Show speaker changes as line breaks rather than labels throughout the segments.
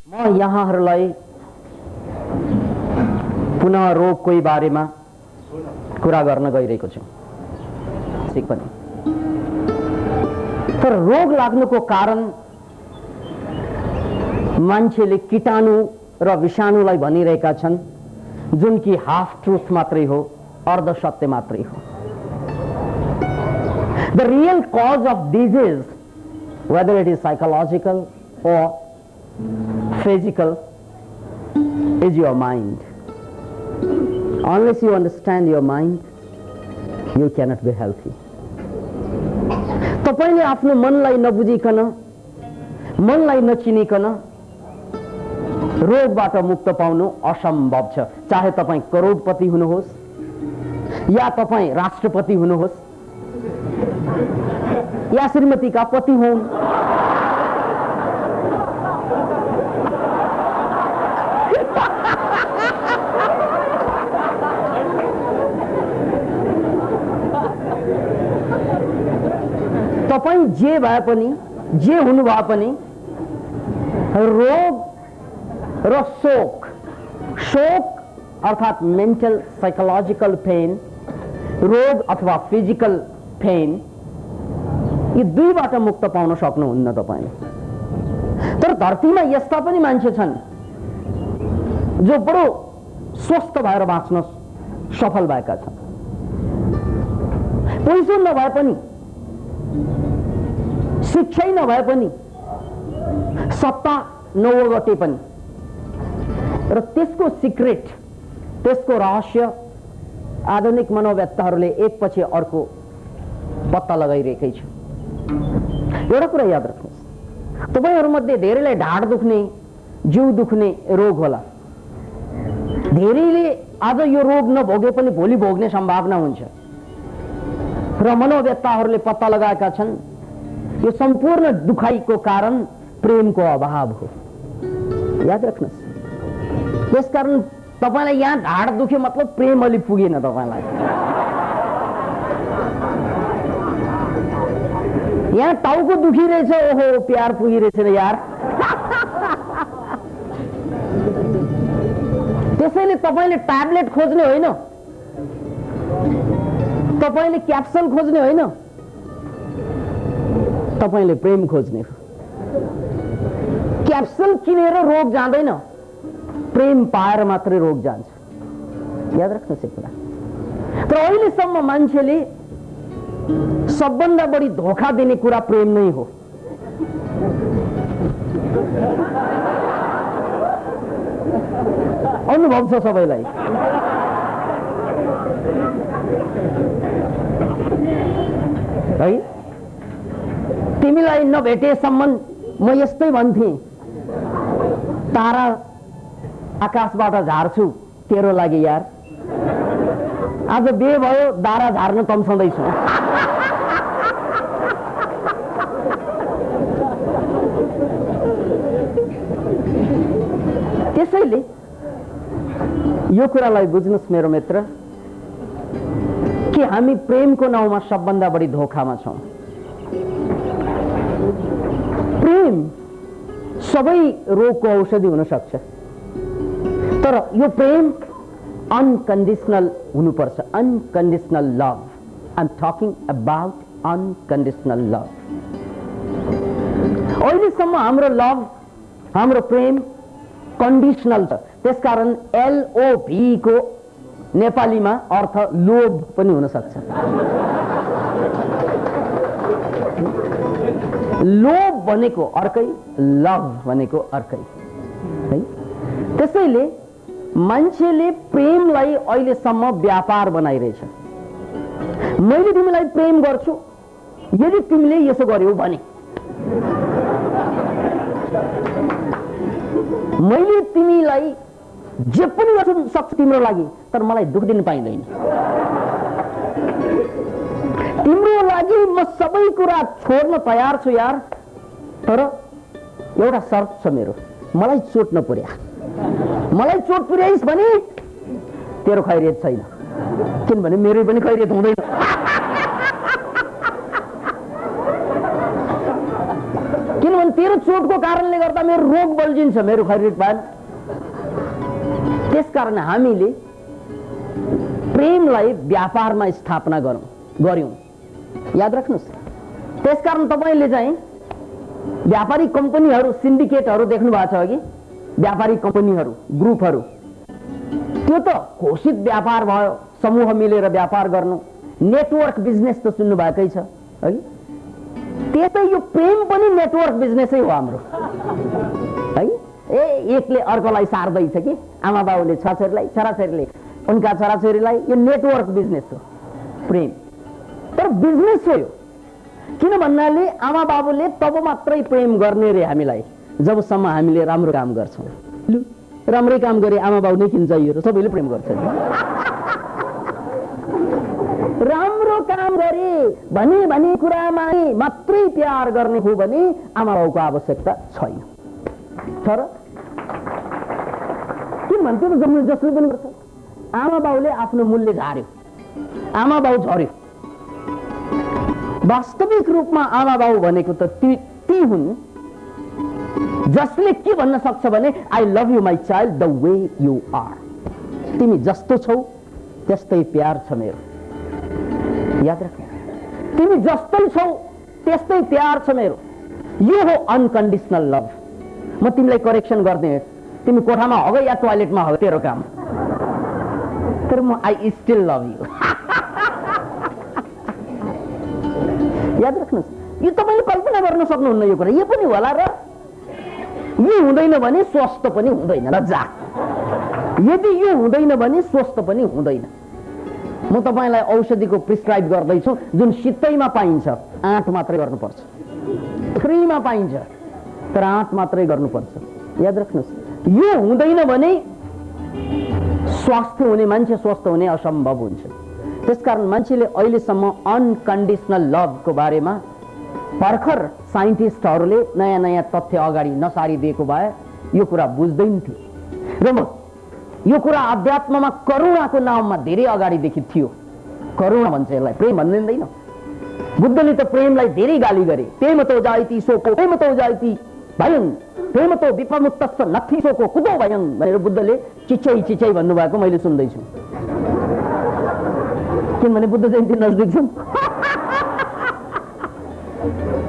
म यहाँहरूलाई पुनः रोगको बारेमा कुरा गर्न गइरहेको छु। ठीक पनि, तर रोग लाग्नुको कारण मान्छेले कीटाणु र विषाणुलाई भनिरहेका छन्, जुन कि हाफ ट्रुथ मात्रै हो, अर्ध सत्य मात्रै हो। The real cause of disease, whether it is psychological or physical, is your mind. Unless you understand your mind, you cannot be healthy. तपाईले आफ्नो मनलाई नबुझिकन, मनलाई नचिनिकन रोगबाट मुक्त पाउनु असम्भव छ। चाहे तपाईं करोडपति हुनुहोस् या तपाईं राष्ट्रपति हुनुहोस् या श्रीमतीका पति हुन्, तपाईं जे भए पनि, जे हुनु भए पनि रोग र शोक, शोक अर्थात मेन्टल साइकोलोजिकल पेन, रोग अथवा फिजिकल पेन, यी दुईबाट मुक्त पाउन सक्नुहुन्न तपाईले। तर धरतीमा यस्ता पनि मान्छे छन् जो बडो स्वस्थ भएर बाँच्न सफल भएका छन्। पैसा नभए पनि, शिक्षै नभए पनि, सत्ता नओगटे पनि, र त्यसको सिक्रेट, त्यसको रहस्य आधुनिक मनोवेत्ताहरूले एकपछि अर्को पत्ता लगाइरहेकै छ। एउटा कुरा याद राख्नुहोस्, तपाईहरुमध्ये धेरैलाई ढाड दुख्ने, जिउ दुख्ने रोग होला। धेरैले आज यो रोग नभोगे पनि भोलि भोग्ने सम्भावना हुन्छ, र मनोवेत्ताहरूले पत्ता लगाएका छन् यो सम्पूर्ण दुखाइको कारण प्रेमको अभाव हो। याद राख्नुहोस्, त्यसकारण तपाईलाई यहाँ ढाड दुख्यो मतलब प्रेम अलि पुगेन तपाईलाई। यहाँ टाउको दुखिरहेछ, ओहो प्यार पुगिरहेछ यार। त्यसैले तपाईले ट्याब्लेट खोज्ने होइन, तपाईले क्याप्सुल खोज्ने होइन, तपाईले प्रेम खोज्ने हो। क्याप्सुल किनेर रोग जाँदैन, प्रेम पाएर मात्रै रोग जान्छ। याद राख्नुहोस् यो कुरा। तर अहिलेसम्म मान्छेले सबभन्दा बढी धोखा दिने कुरा प्रेम नै हो। अनुभव छ सबैलाई। है, तिमीलाई नभेटेसम्म म यस्तै भन्थे, तारा आकाशबाट झार्छु तेरो लागि यार। आज बे भयो, दारा झार्न तम्साउँदैछु। त्यसैले यो कुरालाई बुझ्नुस् मेरो मित्र कि हामी प्रेमको नाउँमा सबभन्दा बढी धोखामा छौं। प्रेम सबै रोगको औषधि हुन सक्छ, तर यो प्रेम अनकन्डिसनल हुनुपर्छ। Unconditional love, I am talking about unconditional love. अहिलेसम्म हाम्रो लभ, हाम्रो प्रेम कन्डिसनल छ। त्यसकारण LOV को नेपालीमा अर्थ लोभ पनि हुन सक्छ। लोभ भनेको अर्कै, लभ भनेको अर्कै है। त्यसैले मान्छेले प्रेमलाई अहिलेसम्म व्यापार बनाइरहेछ। मैले तिमीलाई प्रेम गर्छु यदि तिमीले यसो गर्यौ भने, मैले तिमीलाई जे पनि गर्न सक्छु तिम्रो लागि, तर मलाई दुख दिन पाइँदैन। तिम्रो लागि म सबै कुरा छोड्न तयार छु यार, तर एउटा शर्त छ मेरो, मलाई चोट नपुर्या। मलाई चोट पुर्याइस् भने तेरो खैरियत छैन, किनभने मेरो पनि खैरियत हुँदैन। किनभने तेरो चोटको कारणले गर्दा मेरो रोग बल्झिन्छ, मेरो खरिद भएन। त्यसकारण हामीले प्रेमलाई व्यापारमा स्थापना गर्यौं, याद राख्नुहोस्। त्यसकारण तपाईले चाहिँ व्यापारिक कम्पनीहरू, सिन्डिकेटहरू देख्नु भएको छ कि, व्यापारिक कम्पनीहरू, ग्रुपहरू, त्यो त घोषित व्यापार भयो, समूह मिलेर व्यापार गर्नु, नेटवर्क बिजनेस त सुन्नु भएकै छ है। त्यसै यो प्रेम पनि नेटवर्क बिजनेसै हो हाम्रो है। एकले अर्कोलाई सार्दैछ कि, आमा बाउले छोराछोरीलाई, छोराछोरीले उनका छोराछोरीलाई, यो नेटवर्क बिजनेस हो प्रेम। तर बिजनेस हो यो, किन भन्नाले आमा बाबुले तब मात्रै प्रेम गर्ने रे हामीलाई जबसम्म हामीले राम्रो काम गर्छौं। लु राम्रै काम गरे आमा बाउ नै किन चाहियो र सबैले प्रेम गर्छन्। राम्रो काम गरे भने कुरामा मात्रै प्यार गर्ने हो भने आमा बाउको आवश्यकता छैन। तर के भन्थ्यो त जसले पनि गर्छ, आमा बाउले आफ्नो मूल्य झार्यो, आमा बाउ झर्यो। वास्तविक रूपमा आमा बाउ भनेको त ती हुन् जसले के भन्न सक्छ भने I love you my child the way you are. तिमी जस्तो छौ त्यस्तै प्यार छ मेरो, याद राख्नु। तिमी जस्तै छौ त्यस्तै प्यार छ मेरो, यो हो अनकन्डिसनल लभ। म तिमीलाई करेक्सन गर्ने, तिमी कोठामा हग या टोयलेटमा हग तेरो काम, तर म आई स्टिल लभ यु। याद राख्नुहोस्, यो तपाईले कल्पना गर्न सक्नुहुन्न यो कुरा। यो पनि होला र यो हुँदैन भने स्वस्थ पनि हुँदैन र जा। यदि यो हुँदैन भने स्वस्थ पनि हुँदैन। म तपाईलाई औषधिको प्रिस्क्राइब गर्दैछु जुन शीतैमा पाइन्छ, आँट मात्रै गर्नुपर्छ, फ्रीमा पाइन्छ तर आँट मात्रै गर्नुपर्छ। याद राख्नुहोस्, यो हुँदैन भने स्वास्थ्य हुने, मान्छे स्वस्थ हुने असम्भव हुन्छ। त्यसकारण मान्छेले अहिलेसम्म अनकन्डिसनल लभको बारेमा भर्खर साइन्टिस्टहरूले नयाँ नयाँ तथ्य अगाडि नसारिदिएको भए यो कुरा बुझ्दैन थिए। र म यो कुरा अध्यात्ममा करुणाको नाममा धेरै अगाडिदेखि थियो। करुणा भन्छ यसलाई, प्रेम भन्दैन। बुद्धले त प्रेमलाई धेरै गाली गरे। प्रेमतो जायति सोको प्रेमतो जायति भयं प्रेमतो विपमुक्तस्थ नथि सोको कुदो भयं भनेर बुद्धले चिचै चिचै भन्नुभएको मैले सुन्दैछु। किनभने बुद्ध जयन्ती नजदिक छन्।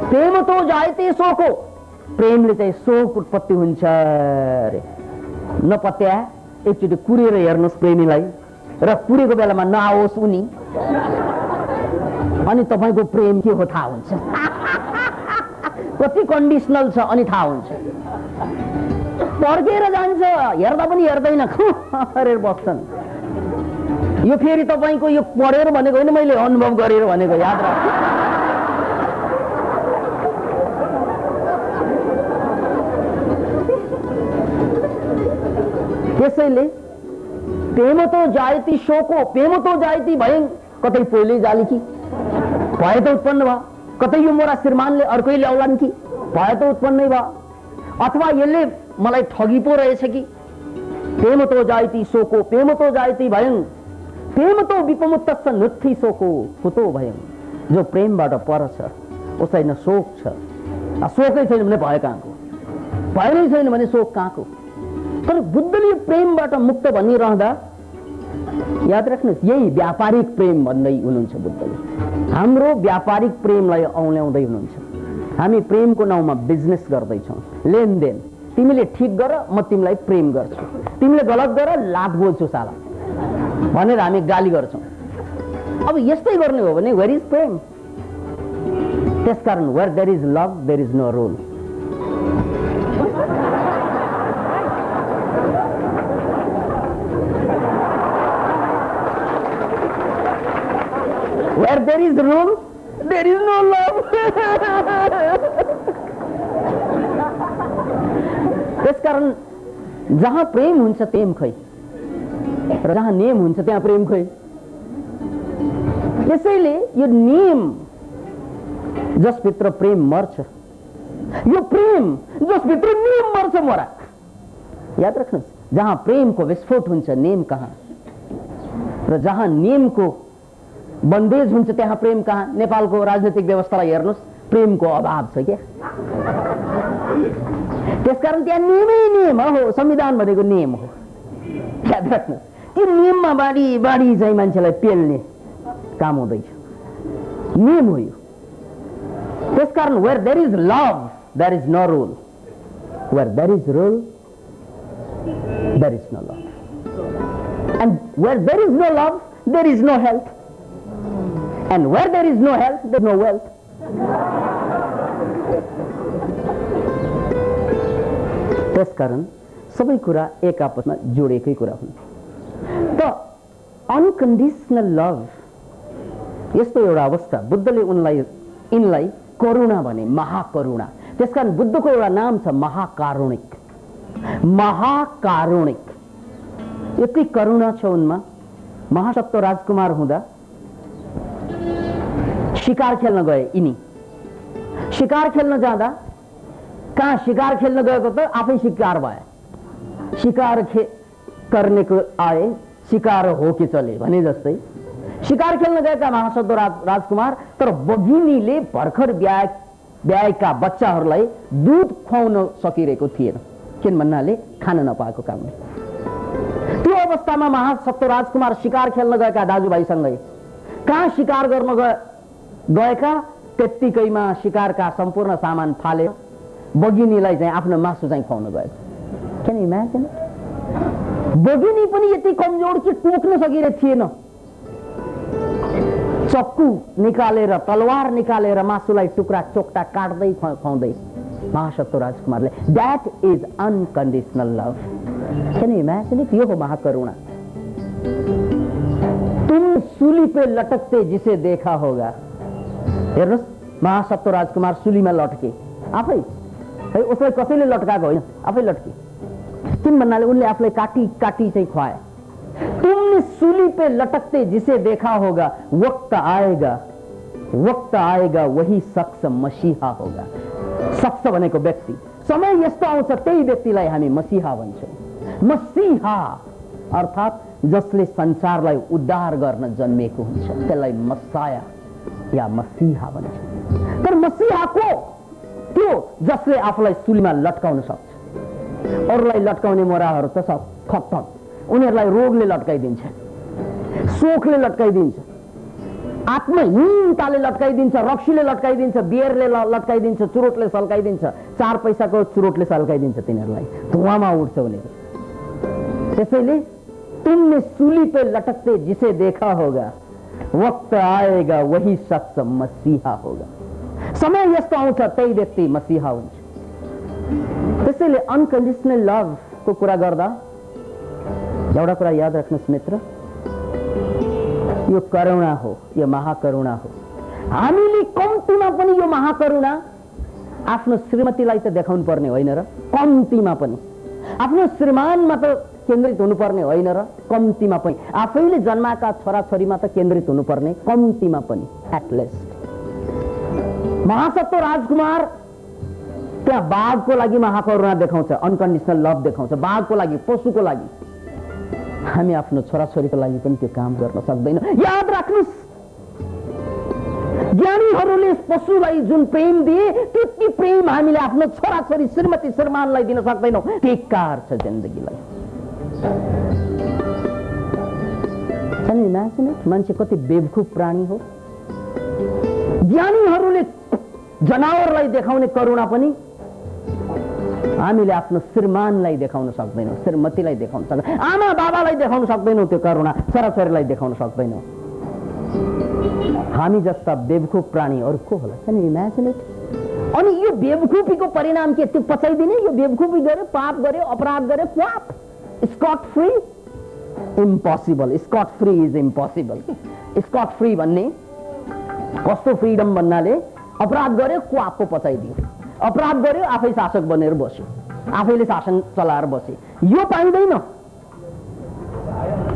प्रेमतो जायते सोको, प्रेमले चाहिँ शोक उत्पत्ति हुन्छ अरे। नपत्या एकचोटि कुरेर हेर्नुहोस् प्रेमीलाई, र कुरेको बेलामा नआओस् उनी, अनि तपाईको प्रेम के हो थाहा हुन्छ। कति कन्डिसनल छ अनि थाहा हुन्छ। पर्खेर जान्छ, हेर्दा पनि हेर्दैन, गरेर बस्छन्। यो फेरि तपाईको यो पढेर भनेको होइन, मैले अनुभव गरेर भनेको, याद राख्नु। त्यसैले प्रेमतो जायति शोको प्रेमतो जायति भयं, कतै पोले जाली कि भए त उत्पन्न भयो, कतै यो मोरा श्रीमानले अर्कै ल्याउलान् कि भए त उत्पन्नै भयो, अथवा यसले मलाई ठगी पो रहेछ कि। प्रेमतो जायति शोको प्रेमतो जायति भयं प्रेमतो विपमुक्तस्थ नथि सोको कुतो भयं। जो प्रेमबाट पर छ उसलाई न शोक छ, शोकै छैन भने भय कहाँको, भय नै छैन भने शोक कहाँको। तर बुद्धले प्रेमबाट मुक्त भनिरहँदा याद राख्नुहोस्, यही व्यापारिक प्रेम भन्दै हुनुहुन्छ बुद्धले। हाम्रो व्यापारिक प्रेमलाई औल्याउँदै हुनुहुन्छ। हामी प्रेमको नाउँमा बिजनेस गर्दैछौँ, लेनदेन। तिमीले ठिक गर, म तिमीलाई प्रेम गर्छु, तिमीले गलत गर, लात बोल्छु साला भनेर हामी गाली गर्छौँ। अब यस्तै गर्ने हो भने वेयर इज प्रेम? त्यसकारण where there is love there is no rule. Where there is rule, there is no love. त्यसकारण जहाँ प्रेम हुन्छ प्रेम खै, र जहाँ नियम हुन्छ त्यहाँ प्रेम खै। त्यसैले यो नियम जसभित्र प्रेम मर्छ, यो प्रेम जसभित्र नियम मर्छ मोरा। याद राख्नुहोस्, जहाँ प्रेमको विस्फोट हुन्छ नियम कहाँ, र जहाँ नियमको बन्देज हुन्छ त्यहाँ प्रेम कहाँ। नेपालको राजनीतिक व्यवस्थालाई हेर्नुहोस्, प्रेमको अभाव छ क्या। त्यसकारण त्यहाँ नियमै नियम हो, संविधान भनेको नियम हो, याद राख्नु। त्यो नियममा बाढी बाढी चाहिँ मान्छेलाई पेल्ने काम हुँदैछ, नियम हो यो। त्यसकारण where there is love there is no rule, where there is rule there is no love, and where there is no love there is no health, and where there is no health there is no wealth. त्यसकारण सबै कुरा एक आपसमा जोडेकै कुरा हुन्। त unconditional love यस्तो एउटा अवस्था, बुद्धले यिनलाई करुणा भने, महाकरुणा। त्यसकारण बुद्धको एउटा नाम छ महाकारुणिक, महाकारुणिक। यति करुणा छ उनमा। महासत्व राजकुमार हुँदा शिकार खेल्न गए यिनी। शिकार खेल्न जाँदा कहाँ शिकार खेल्न गएको त आफै शिकार भए। शिकार गर्नेको आए, शिकार हो कि चले भने जस्तै शिकार खेल्न गएका महासत्व राजकुमार, तर बघिनीले भर्खर ब्याएका बच्चाहरूलाई दूध खुवाउन सकिरहेको थिएन, किन भन्नाले खान नपाएको कारणले। त्यो अवस्थामा महासत्व राजकुमार शिकार खेल्न गएका दाजुभाइसँगै कहाँ शिकार गर्न गएका, त्यत्तिकैमा शिकारका सम्पूर्ण सामान फाले बघिनीलाई चाहिँ आफ्नो मासु चाहिँ खुवाउन गएको। Can you imagine? बघिनी पनि यति कमजोर कि टोक्न सकिरहेको थिएन। चक्कु निकालेर, तलवार निकालेर मासुलाई टुक्रा चोक्टा काट्दै खुवाउँदै महासत्व राजकुमारले। That is unconditional love. Can you imagine it? यो हो महाकरुणा। तुम सूली पे लटकते जिसे देखा होगा। हेर्नुहोस्, महासत्व राजकुमार सूलीमा लटके आफै, है उसलाई कसैले लटकाएको होइन, आफै लटके। किन भन्नाले उनले आफूलाई काटी काटी चाहिँ खुवाए। तुमने सूली पे लटकते जिसे देखा होगा, वक्त आएगा वही शख्स मसीहा होगा। शख्स भनेको व्यक्ति, समय यस्तो आउँछ त्यही व्यक्तिलाई हामी मसीहा भन्छौँ। मसीहा अर्थात् जसले संसारलाई उद्धार गर्न जन्मेको हुन्छ, त्यसलाई मसाया या मसीहा भन्छ। तर मसीहा को? त्यो जसले आफूलाई सूलीमा लटकाउन सक्छ। अरूलाई लटकाउने मोराहरू त सब खत्तम। उनीहरूलाई रोगले लटकाइदिन्छ, शोकले लटकाइदिन्छ, आत्महीनताले लटकाइदिन्छ, रक्सीले लटकाइदिन्छ, बियरले लटकाइदिन्छ, चुरोटले सल्काइदिन्छ, 4 पैसाको चुरोटले सल्काइदिन्छ तिनीहरूलाई, धुवामा उठ्छ उनीहरू। त्यसैले तुमने सूली पे लटकते जिसे देखा होगा, वक्त आएगा वही शख्स मसीहा होगा। समय यस्तो आउँछ त्यही व्यक्ति मसीहा हुन्छ। त्यसैले अनकन्डिसनल लभको कुरा गर्दा एउटा कुरा याद राख्नुहोस् मित्र, यो करुणा हो, यो महाकरुणा हो। हामीले कम्तीमा पनि यो महाकरुणा आफ्नो श्रीमतीलाई त देखाउनु पर्ने होइन र, कम्तीमा पनि आफ्नो श्रीमानमा त केन्द्रित हुनुपर्ने होइन र, कम्तीमा पनि आफैले जन्माएका छोराछोरीमा त केन्द्रित हुनुपर्ने, कम्तीमा पनि एटलिस्ट। महासत्व राजकुमार त्यहाँ बाघको लागि महाकरुणा देखाउँछ, अनकन्डिसनल लभ देखाउँछ, बाघको लागि, पशुको लागि। हामी आफ्नो छोराछोरीको लागि पनि त्यो काम गर्न सक्दैनौँ। याद राख्नुहोस्, ज्ञानीहरूले पशुलाई जुन प्रेम दिए त्यति प्रेम हामीले आफ्नो छोराछोरी, श्रीमती, श्रीमानलाई दिन सक्दैनौँ। बेकार छ जिन्दगीलाई। मान्छे कति बेवकूफ प्राणी हो। ज्ञानीहरूले जनावरलाई देखाउने करुणा पनि हामीले आफ्नो श्रीमानलाई देखाउन सक्दैनौँ, श्रीमतीलाई देखाउन सक्दैनौँ, आमा बाबालाई देखाउन सक्दैनौँ, त्यो करुणा छोराछोरीलाई देखाउन सक्दैनौँ। हामी जस्ता बेवकूफ प्राणी अरू को होला? Can you imagine it? अनि यो बेवकूफीको परिणाम के? त्यो पचाइदिने, यो बेवकूफी गर्यो, पाप गर्यो, अपराध गर्यो, क्वाप, scot free? Impossible. Scot free is impossible. Scot free भन्ने कस्तो फ्रीडम भन्नाले अपराध गर्यो, क्वापको पचाइदियो, अपराध गर्यो, आफै शासक बनेर बस्यो, आफैले शासन चलाएर बसे, यो पाइँदैन।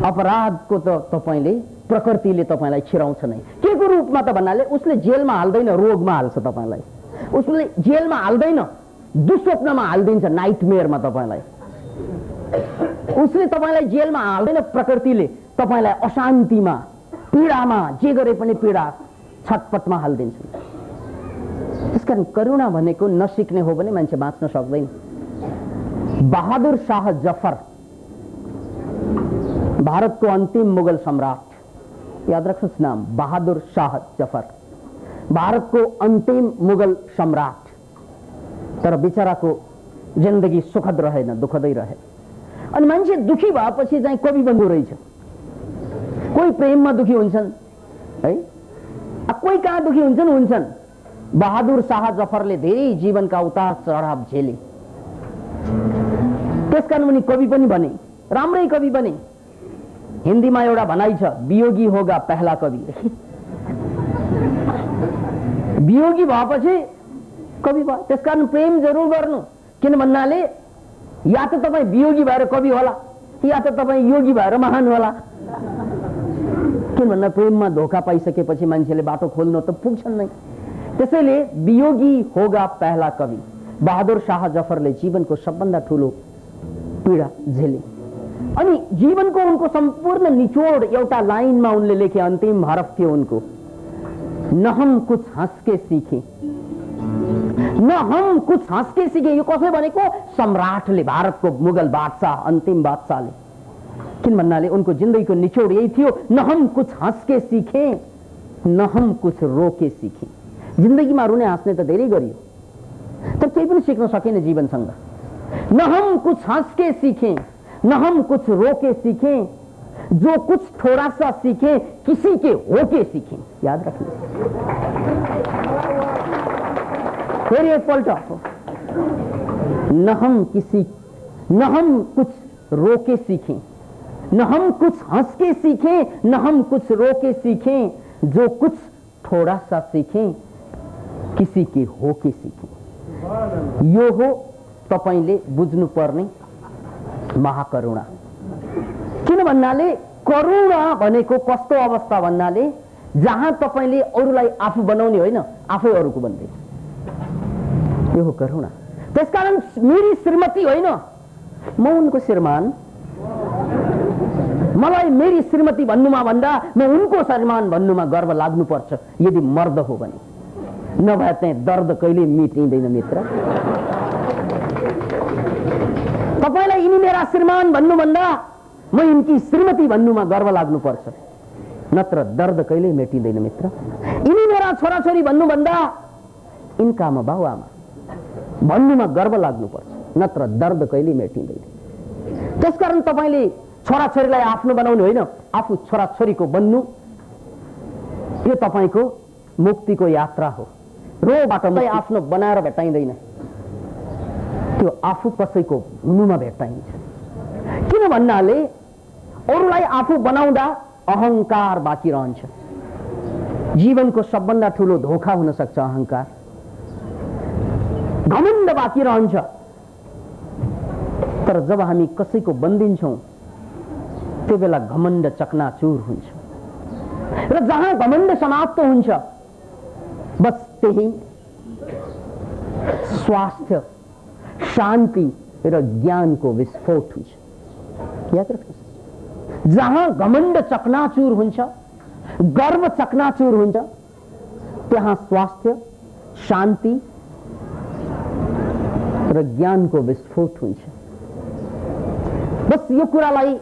अपराधको त तपाईले, प्रकृतिले तपाईलाई छिराउँछ नै। के को रूपमा त भन्नाले उसले जेलमा हाल्दैन, रोगमा हाल्छ तपाईलाई। उसले जेलमा हाल्दैन, दुस्वप्नमा हाल्दिन्छ, नाइटमेयरमा तपाईलाई। उसले तपाईलाई जेलमा हाल्दैन, प्रकृतिले तपाईलाई अशान्तिमा, पीडामा, जे गरे पनि पीडा, छटपटमा हाल्दिन्छ। त्यसकारण करुणा भनेको नसिक्ने हो भने मान्छे बाँच्न सक्दैन। बहादुर शाह जफर भारतको अन्तिम मुगल सम्राट, याद राख्नुहोस् नाम, बहादुर शाह जफर भारतको अन्तिम मुगल सम्राट। तर बिचराको जिन्दगी सुखद रहेन, दुःखदै रहे। अनि मान्छे दुखी भएपछि चाहिँ कवि बन्नु रहेछ। कोही प्रेममा दुखी हुन्छन् है, कोही कहाँ दुखी हुन्छन्। बहादुर शाह जफरले धेरै जीवनका उतार चढाव झेले, त्यसकारण उनी कवि पनि बने, राम्रै कवि बने। हिन्दीमा एउटा भनाइ छ, वियोगी होगा पहला कवि। वियोगी भएपछि कवि भयो। त्यसकारण प्रेम जरुर गर्नु, किन भन्नाले या त तपाईँ वियोगी भएर कवि होला, या त तपाईँ योगी भएर महान होला। किन भन्दा प्रेममा धोका पाइसकेपछि मान्छेले बाटो खोल्न त पुग्छन् नै। त्यसैले वियोगी होगा पहला कवि। बहादुर शाह जफरले जीवनको सबभन्दा ठूलो पीडा झेले अनि जीवनको उनको संपूर्ण निचोड एउटा लाइनमा उनले लेखे। अन्तिम हरफ थियो उनको, न हम कुछ हंस के सीखे, न हम कुछ हंस के सीखे। यो कसले भनेको? सम्राटले, भारतको मुगल बादशाह, अन्तिम बादशाहले। किन भन्नाले उनको जिन्दगीको निचोड यही थियो, न हम कुछ हंस के सीखे, न हम कुछ रो के सीखे। जिन्दगीमा रुने हाँस्ने त धेरै गरियो, तर केही पनि सिक्न सकेन जीवनसँग। न हम कुछ हंस के सीखे, न हम कुछ रो के सीखे, जो कुछ थोड़ा सा सीखे किसी के हो के सीखे। याद रखिए, फिर एक पलट, न हम कुछ रो के सीखे, न हम कुछ हंस के सीखे, न हम कुछ रो के सीखे, जो कुछ थोड़ा सा सीखे किसी के हो के सीखे। यो हो तपाईले बुझ्नु पर्ने महाकरुणा। किन भन्नाले करुणा भनेको कस्तो अवस्था भन्नाले जहाँ तपाईले अरूलाई आफू बनाउने होइन, आफै अरूको बन्दै, यो हो करुणा। त्यसकारण मेरी श्रीमती होइन, म उनको श्रीमान। मलाई मेरी श्रीमती भन्नुमा भन्दा म उनको श्रीमान भन्नुमा गर्व लाग्नुपर्छ, यदि मर्द हो भने। नभए चाहिँ दर्द कहिले मिटिँदैन मित्र। तपाईलाई यिनी मेरा श्रीमान भन्नुभन्दा म यिनकी श्रीमती भन्नुमा गर्व लाग्नुपर्छ, नत्र दर्द कहिले मेटिँदैन मित्र। यिनी मेरा छोराछोरी भन्नुभन्दा यिनका आमा बाबुआमा भन्नुमा गर्व लाग्नुपर्छ, नत्र दर्द कहिले मेटिँदैन। त्यसकारण तपाईले छोराछोरीलाई आफ्नो बनाउनु होइन, आफू छोराछोरीको बन्नु, यो तपाईको मुक्तिको यात्रा हो। रोबाट आफ्नो बनाएर भेटाइँदैन, त्यो आफू कसैको हुनुमा भेटाइन्छ। किन भन्नाले अरूलाई आफू बनाउँदा अहंकार बाँकी रहन्छ। जीवनको सबभन्दा ठूलो धोखा हुन सक्छ अहंकार, घमण्ड बाँकी रहन्छ। तर जब हामी कसैको बन्दिन्छौं त्यो बेला घमण्ड चकनाचुर हुन्छ, र जहाँ घमण्ड समाप्त हुन्छ बस त्यही स्वास्थ्य, शान्ति र ज्ञानको विस्फोट हुन्छ। याद राख्नुहोस्, जहाँ घमण्ड चकनाचुर हुन्छ, गर्व चकनाचुर हुन्छ, त्यहाँ स्वास्थ्य, शान्ति र ज्ञानको विस्फोट हुन्छ। बस यो कुरालाई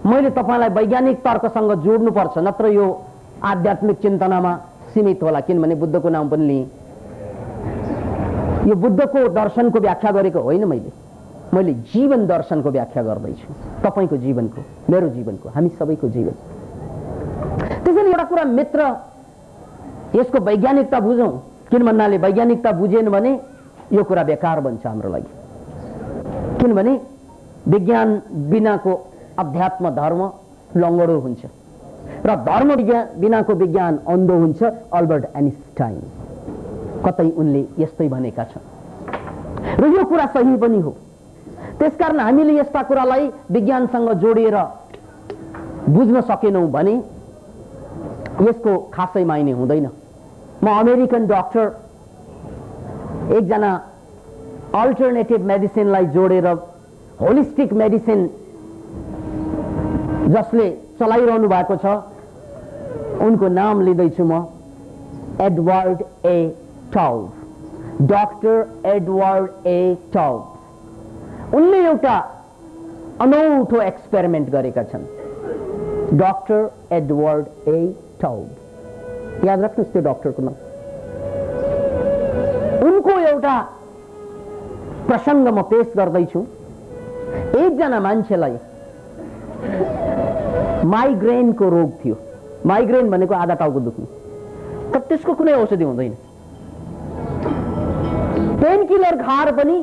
मैले तपाईलाई वैज्ञानिक तर्कसँग जोड्नुपर्छ, नत्र यो आध्यात्मिक चिन्तनामा सीमित होला। किनभने बुद्धको नाम पनि लिएँ, यो बुद्धको दर्शनको व्याख्या गरेको होइन, मैले जीवन दर्शनको व्याख्या गर्दैछु। तपाईको जीवनको, मेरो जीवनको, हामी सबैको जीवन। त्यसैले एउटा कुरा मित्र, यसको वैज्ञानिकता बुझौं। किन भन्नाले वैज्ञानिकता बुझेन भने यो कुरा बेकार बन्छ हाम्रो लागि। किनभने विज्ञान बिनाको अध्यात्म धर्म लङ्गडो हुन्छ, र धर्म बिनाको विज्ञान अन्धो हुन्छ। अल्बर्ट आइन्स्टाइन कतै उनले यस्तै भनेका छन्, र यो कुरा सही पनि हो। त्यसकारण हामीले यस्ता कुरालाई विज्ञानसँग जोडेर बुझ्न सकेनौं भने यसको खासै माइने हुँदैन। म अमेरिकन डाक्टर एकजना अल्टरनेटिभ मेडिसिनलाई जोडेर होलिस्टिक मेडिसिन जसले चलाइरहनु भएको छ, उनको नाम लिँदैछु म, एडवर्ड ए टौब। डाक्टर एडवर्ड ए टॉब। उनले एउटा अनौठो एक्सपेरिमेन्ट गरेका छन्। डाक्टर एडवर्ड ए टॉब, याद राख्नुहोस् त्यो डाक्टरको नाम। उनको एउटा प्रसंग म पेश गर्दैछु। एकजना मान्छेलाई माइग्रेनको रोग थियो। माइग्रेन भनेको आधा टाउको दुख्ने, तर त्यसको कुनै औषधि हुँदैन। पेन किलर खाएर पनि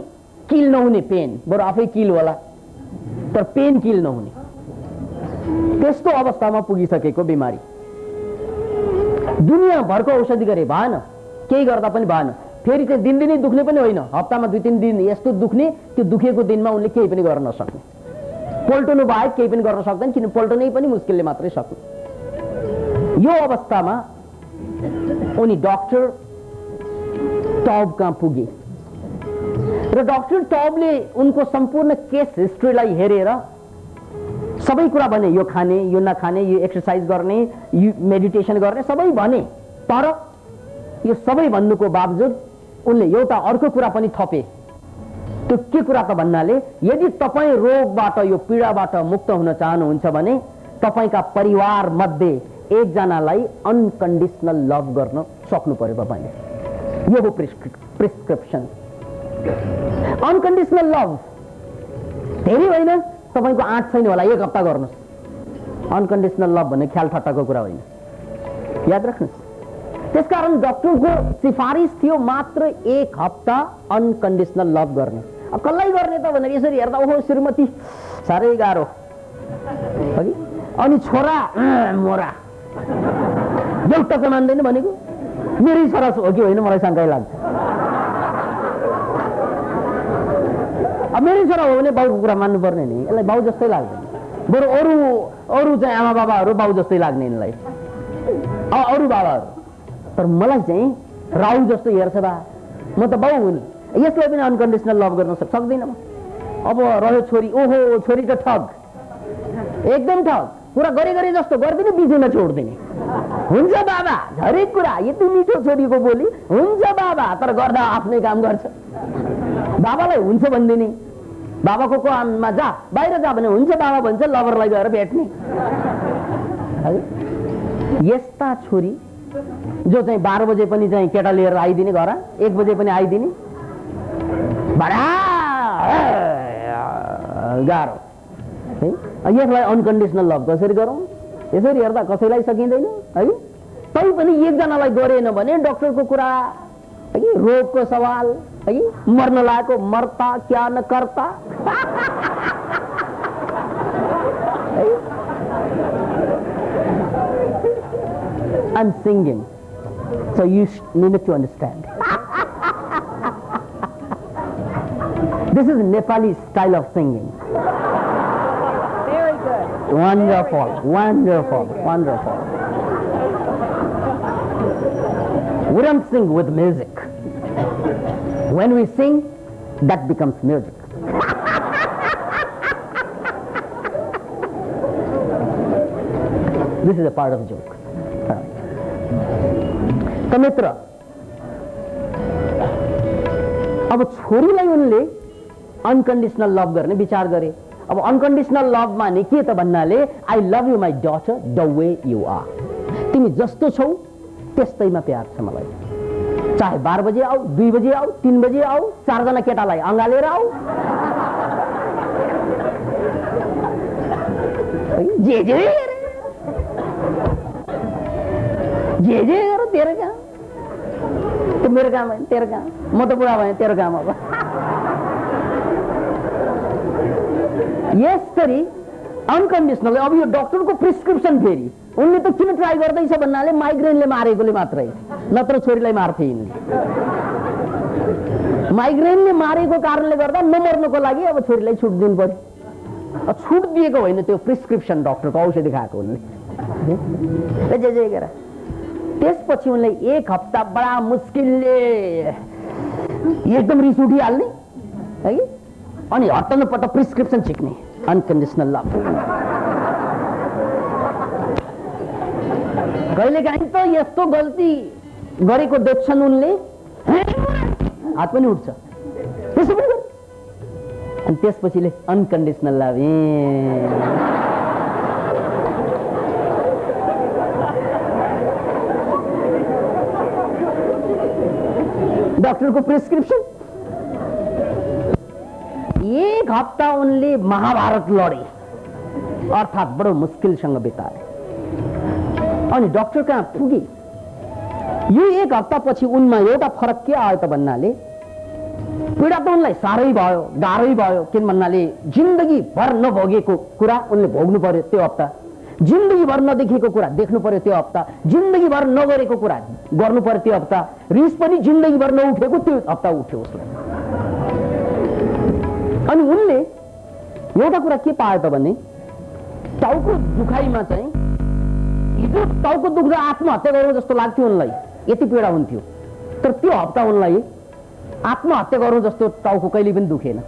किल नहुने पेन, बरु आफै किल होला, तर पेन किल नहुने, त्यस्तो अवस्थामा पुगिसकेको बिमारी। दुनियाँभरको औषधि गरे भएन, केही गर्दा पनि भएन। फेरि चाहिँ दिनदिनै दुख्ने पनि होइन, हप्तामा 2-3 दिन यस्तो दुख्ने, त्यो दुखेको दिनमा उनले केही पनि गर्न नसक्ने, पल्टनु बाहेक केही पनि गर्न सक्दैन, किन पल्टनै पनि मुस्किलले मात्रै सक्ने। यो अवस्थामा उनी डाक्टर टॉब कहाँ पुगे र डाक्टर टॉबले उनको सम्पूर्ण केस हिस्ट्रीलाई हेरेर सबै कुरा भने, यो खाने, यो नखाने, यो एक्सरसाइज गर्ने, यो मेडिटेसन गर्ने, सबै भने। तर यो सबै भन्नुको बावजुद उनले एउटा अर्को कुरा पनि थपे। त्यो के कुरा त भन्नाले, यदि तपाईँ रोगबाट, यो पीडाबाट मुक्त हुन चाहनुहुन्छ भने तपाईका परिवार मध्ये एकजनालाई अनकन्डिसनल लभ गर्न सक्नु पर्यो तपाईले। यो हो प्रिस्क्रिप्सन। अनकन्डिसनल लभ धेरै होइन, तपाईको आँट छैन होला, 1 हप्ता गर्नुहोस्। अनकन्डिसनल लभ भन्ने ख्याल ठट्टाको कुरा होइन, याद राख्नुहोस्। त्यसकारण डाक्टरको सिफारिस थियो मात्र 1 हप्ता अनकन्डिसनल लभ गर्ने। अब कसलाई गर्ने त भनेर यसरी हेर्दा ओहो श्रीमती साह्रै गाह्रो, अनि छोरा मोरा एउटा त मान्दैन भनेको, मेरै छोरा हो कि होइन मलाई शङ्कै लाग्छ। अब मेरै छोरा हो भने बाउको कुरा मान्नुपर्ने नि, यसलाई बाउ जस्तै लाग्दैन, बरु अरू चाहिँ आमा बाबाहरू बाउ जस्तै लाग्ने यिनलाई, अरू बाबाहरू। तर मलाई चाहिँ राउ जस्तो हेर्छ बा, म त बाउ हुँ नि, यसलाई पनि अनकन्डिसनल लभ गर्न सक्दिनँ म। अब रह्यो छोरी, ओहो छोरी त ठग, एकदम ठग, कुरा गरे जस्तो गर्दिने, बिचैमा छोड्दिने। हुन्छ बाबा, हरेक कुरा यति मिठो छोरीको बोली, हुन्छ बाबा, तर गर्दा आफ्नै काम गर्छ। बाबालाई हुन्छ भन्दिने, बाबाको काममा जा, बाहिर जा भने हुन्छ बाबा भन्छ, लभरलाई गएर भेट्ने। यस्ता छोरी जो चाहिँ 12 बजे पनि चाहिँ केटा लिएर आइदिने, घर 1 बजे पनि आइदिने, बडा गाह्रो है। यसलाई अनकन्डिसनल लभ कसरी गरौँ? यसरी हेर्दा कसैलाई सकिँदैन है। तै पनि एकजनालाई गरेन भने डाक्टरको कुरा है, रोगको सवाल है, मर्न लागेको मर्ता क्या न करता I'm singing, so you need to understand. This is Nepali style of singing.
Very good.
Wonderful, wonderful, wonderful. We don't sing with music. When we sing, that becomes music. This is a part of the joke. त मित्र, अब छोरीलाई उनले unconditional love गर्ने विचार गरे। अब unconditional love माने के त भन्नाले, I love you my daughter the way you are. तिमी जस्तो छौ त्यस्तैमा प्यार छ मलाई, चाहे 12 बजे आऊ, 2 बजे आऊ, 3 बजे आऊ, 4 जना केटालाई अँगालेर आऊ, जे गर तेरो काम, तो मेरो काम होइन तेरो काम, म त बुढा भएँ तेरो काम अब। यसरी अनकन्डिसनल। अब यो डाक्टरको प्रिस्क्रिप्सन फेरि उनले त किन ट्राई गर्दैछ भन्नाले माइग्रेनले मारेकोले मात्रै, नत्र छोरीलाई मार्थे यिनले। माइग्रेनले मारेको कारणले गर्दा नमर्नको लागि अब छोरीलाई छुट दिनु पर्यो। छुट दिएको होइन, त्यो प्रिस्क्रिप्सन डाक्टरको औषधि खाएको उनले, जे गर। त्यसपछि उनले 1 हप्ता बडा मुस्किलले एकदम रिस उठिहाल्ने है, अनि हट्टनपट्ट प्रिस्क्रिप्सन छिक्ने, अनकन्डिसनल लभ। कहिलेकाहीँ त यस्तो गल्ती गरेको देख्छन् उनले, हात पनि उठ्छ, त्यसो पनि अनि त्यसपछिले अनकन्डिसनल लभ। डॉक्टरको प्रिस्क्रिप्सन। एक हप्ता उनले महाभारत लडे, अर्थात् बडो मुस्किलसँग बिताए अनि डाक्टर कहाँ पुगे। यो एक हप्तापछि उनमा एउटा फरक के आयो त भन्नाले पीडा त उनलाई साह्रै भयो, गाह्रै भयो। किन भन्नाले जिन्दगी भर नभोगेको कुरा उनले भोग्नु पर्यो त्यो हप्ता, जिन्दगी भर नदेखेको कुरा देख्नु पर्यो त्यो हप्ता, जिन्दगी भर नगरेको कुरा गर्नु पर्यो त्यो हप्ता, रिस पनि जिन्दगी भर नउठेको त्यो हप्ता उठ्यो उसलाई। अनि उनले एउटा कुरा के पायो त भने टाउको दुखाइमा चाहिँ हिजो टाउको दुख्दा आत्महत्या गरौँ जस्तो लाग्थ्यो उनलाई, यति पीडा हुन्थ्यो। तर त्यो हप्ता उनलाई आत्महत्या गरौँ जस्तो टाउको कहिले पनि दुखेन।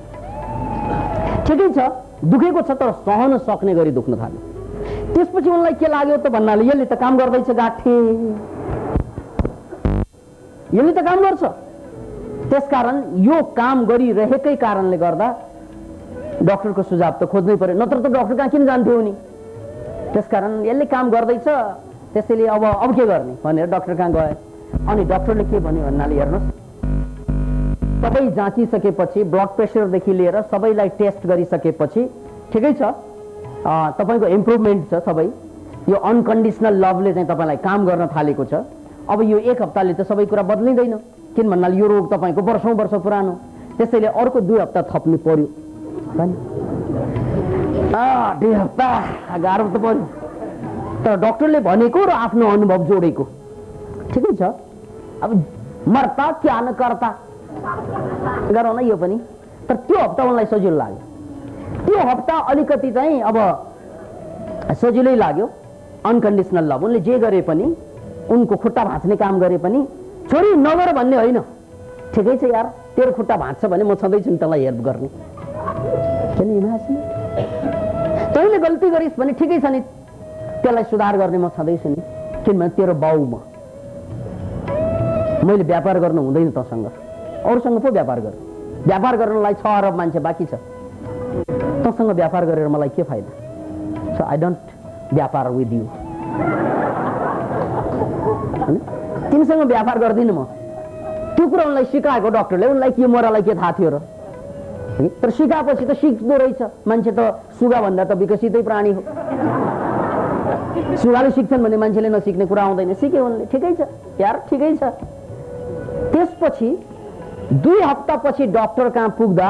ठिकै छ, दुखेको छ तर सहन सक्ने गरी दुख्न थाल्यो। त्यसपछि उनलाई के लाग्यो त भन्नाले यसले त काम गर्दैछ गाठे, यसले त काम गर्छ। त्यसकारण यो काम गरिरहेकै कारणले गर्दा डाक्टरको सुझाव त खोज्नै पर्यो, नत्र त डाक्टर कहाँ किन जान्थ्यो उनी। त्यसकारण यसले काम गर्दैछ, त्यसैले अब के गर्ने भनेर डाक्टर कहाँ गए। अनि डाक्टरले के भन्यो भन्नाले हेर्नुहोस्, सबै जाँचिसकेपछि ब्लड प्रेसरदेखि लिएर सबैलाई टेस्ट गरिसकेपछि ठिकै छ, तपाईँको इम्प्रुभमेन्ट छ सबै, यो अनकन्डिसनल लभले चाहिँ तपाईँलाई काम गर्न थालेको छ। अब यो एक हप्ताले त सबै कुरा बदलिँदैन, किन भन्नाले यो रोग तपाईँको वर्षौँ वर्ष पुरानो, त्यसैले अर्को 2 हप्ता थप्नु पर्यो। 2 हप्ता गाह्रो त पर्यो, तर डाक्टरले भनेको र आफ्नो अनुभव जोडेको ठिकै छ। अब मर्ता क्या न करता गरौँ न यो पनि। तर त्यो हप्ता उनलाई सजिलो लाग्यो, त्यो हप्ता अलिकति चाहिँ अब सजिलै लाग्यो। अनकन्डिसनल लभ, उनले जे गरे पनि, उनको खुट्टा भाँच्ने काम गरे पनि छोरी नगर भन्ने होइन, ठिकै छ यार तेरो खुट्टा भाँच्छ भने म छँदैछु नि तँलाई हेल्प गर्ने। तैँले गल्ती गरिस् भने ठिकै छ नि, त्यसलाई सुधार गर्ने म छँदैछु नि, किनभने तेरो बाउ म, मैले व्यापार गर्नु हुँदैन तँसँग, अरूसँग पो व्यापार गर, व्यापार गर्नलाई 6 अरब मान्छे बाँकी छ, तँसँग व्यापार गरेर मलाई के फाइदा। सो आई डोन्ट व्यापार विथ यु, तिमीसँग व्यापार गर्दिनँ म। त्यो कुरा उनलाई सिकाएको डाक्टरले, उनलाई के मोरालाई के थाहा थियो र। तर सिकाएपछि त सिक्दो रहेछ, मान्छे त सुगा भन्दा त विकसितै प्राणी हो, सुगाले सिक्छन् भने मान्छेले नसिक्ने कुरा आउँदैन। सिके उनले, ठिकै छ यार ठिकै छ। त्यसपछि 2 हप्तापछि डाक्टर कहाँ पुग्दा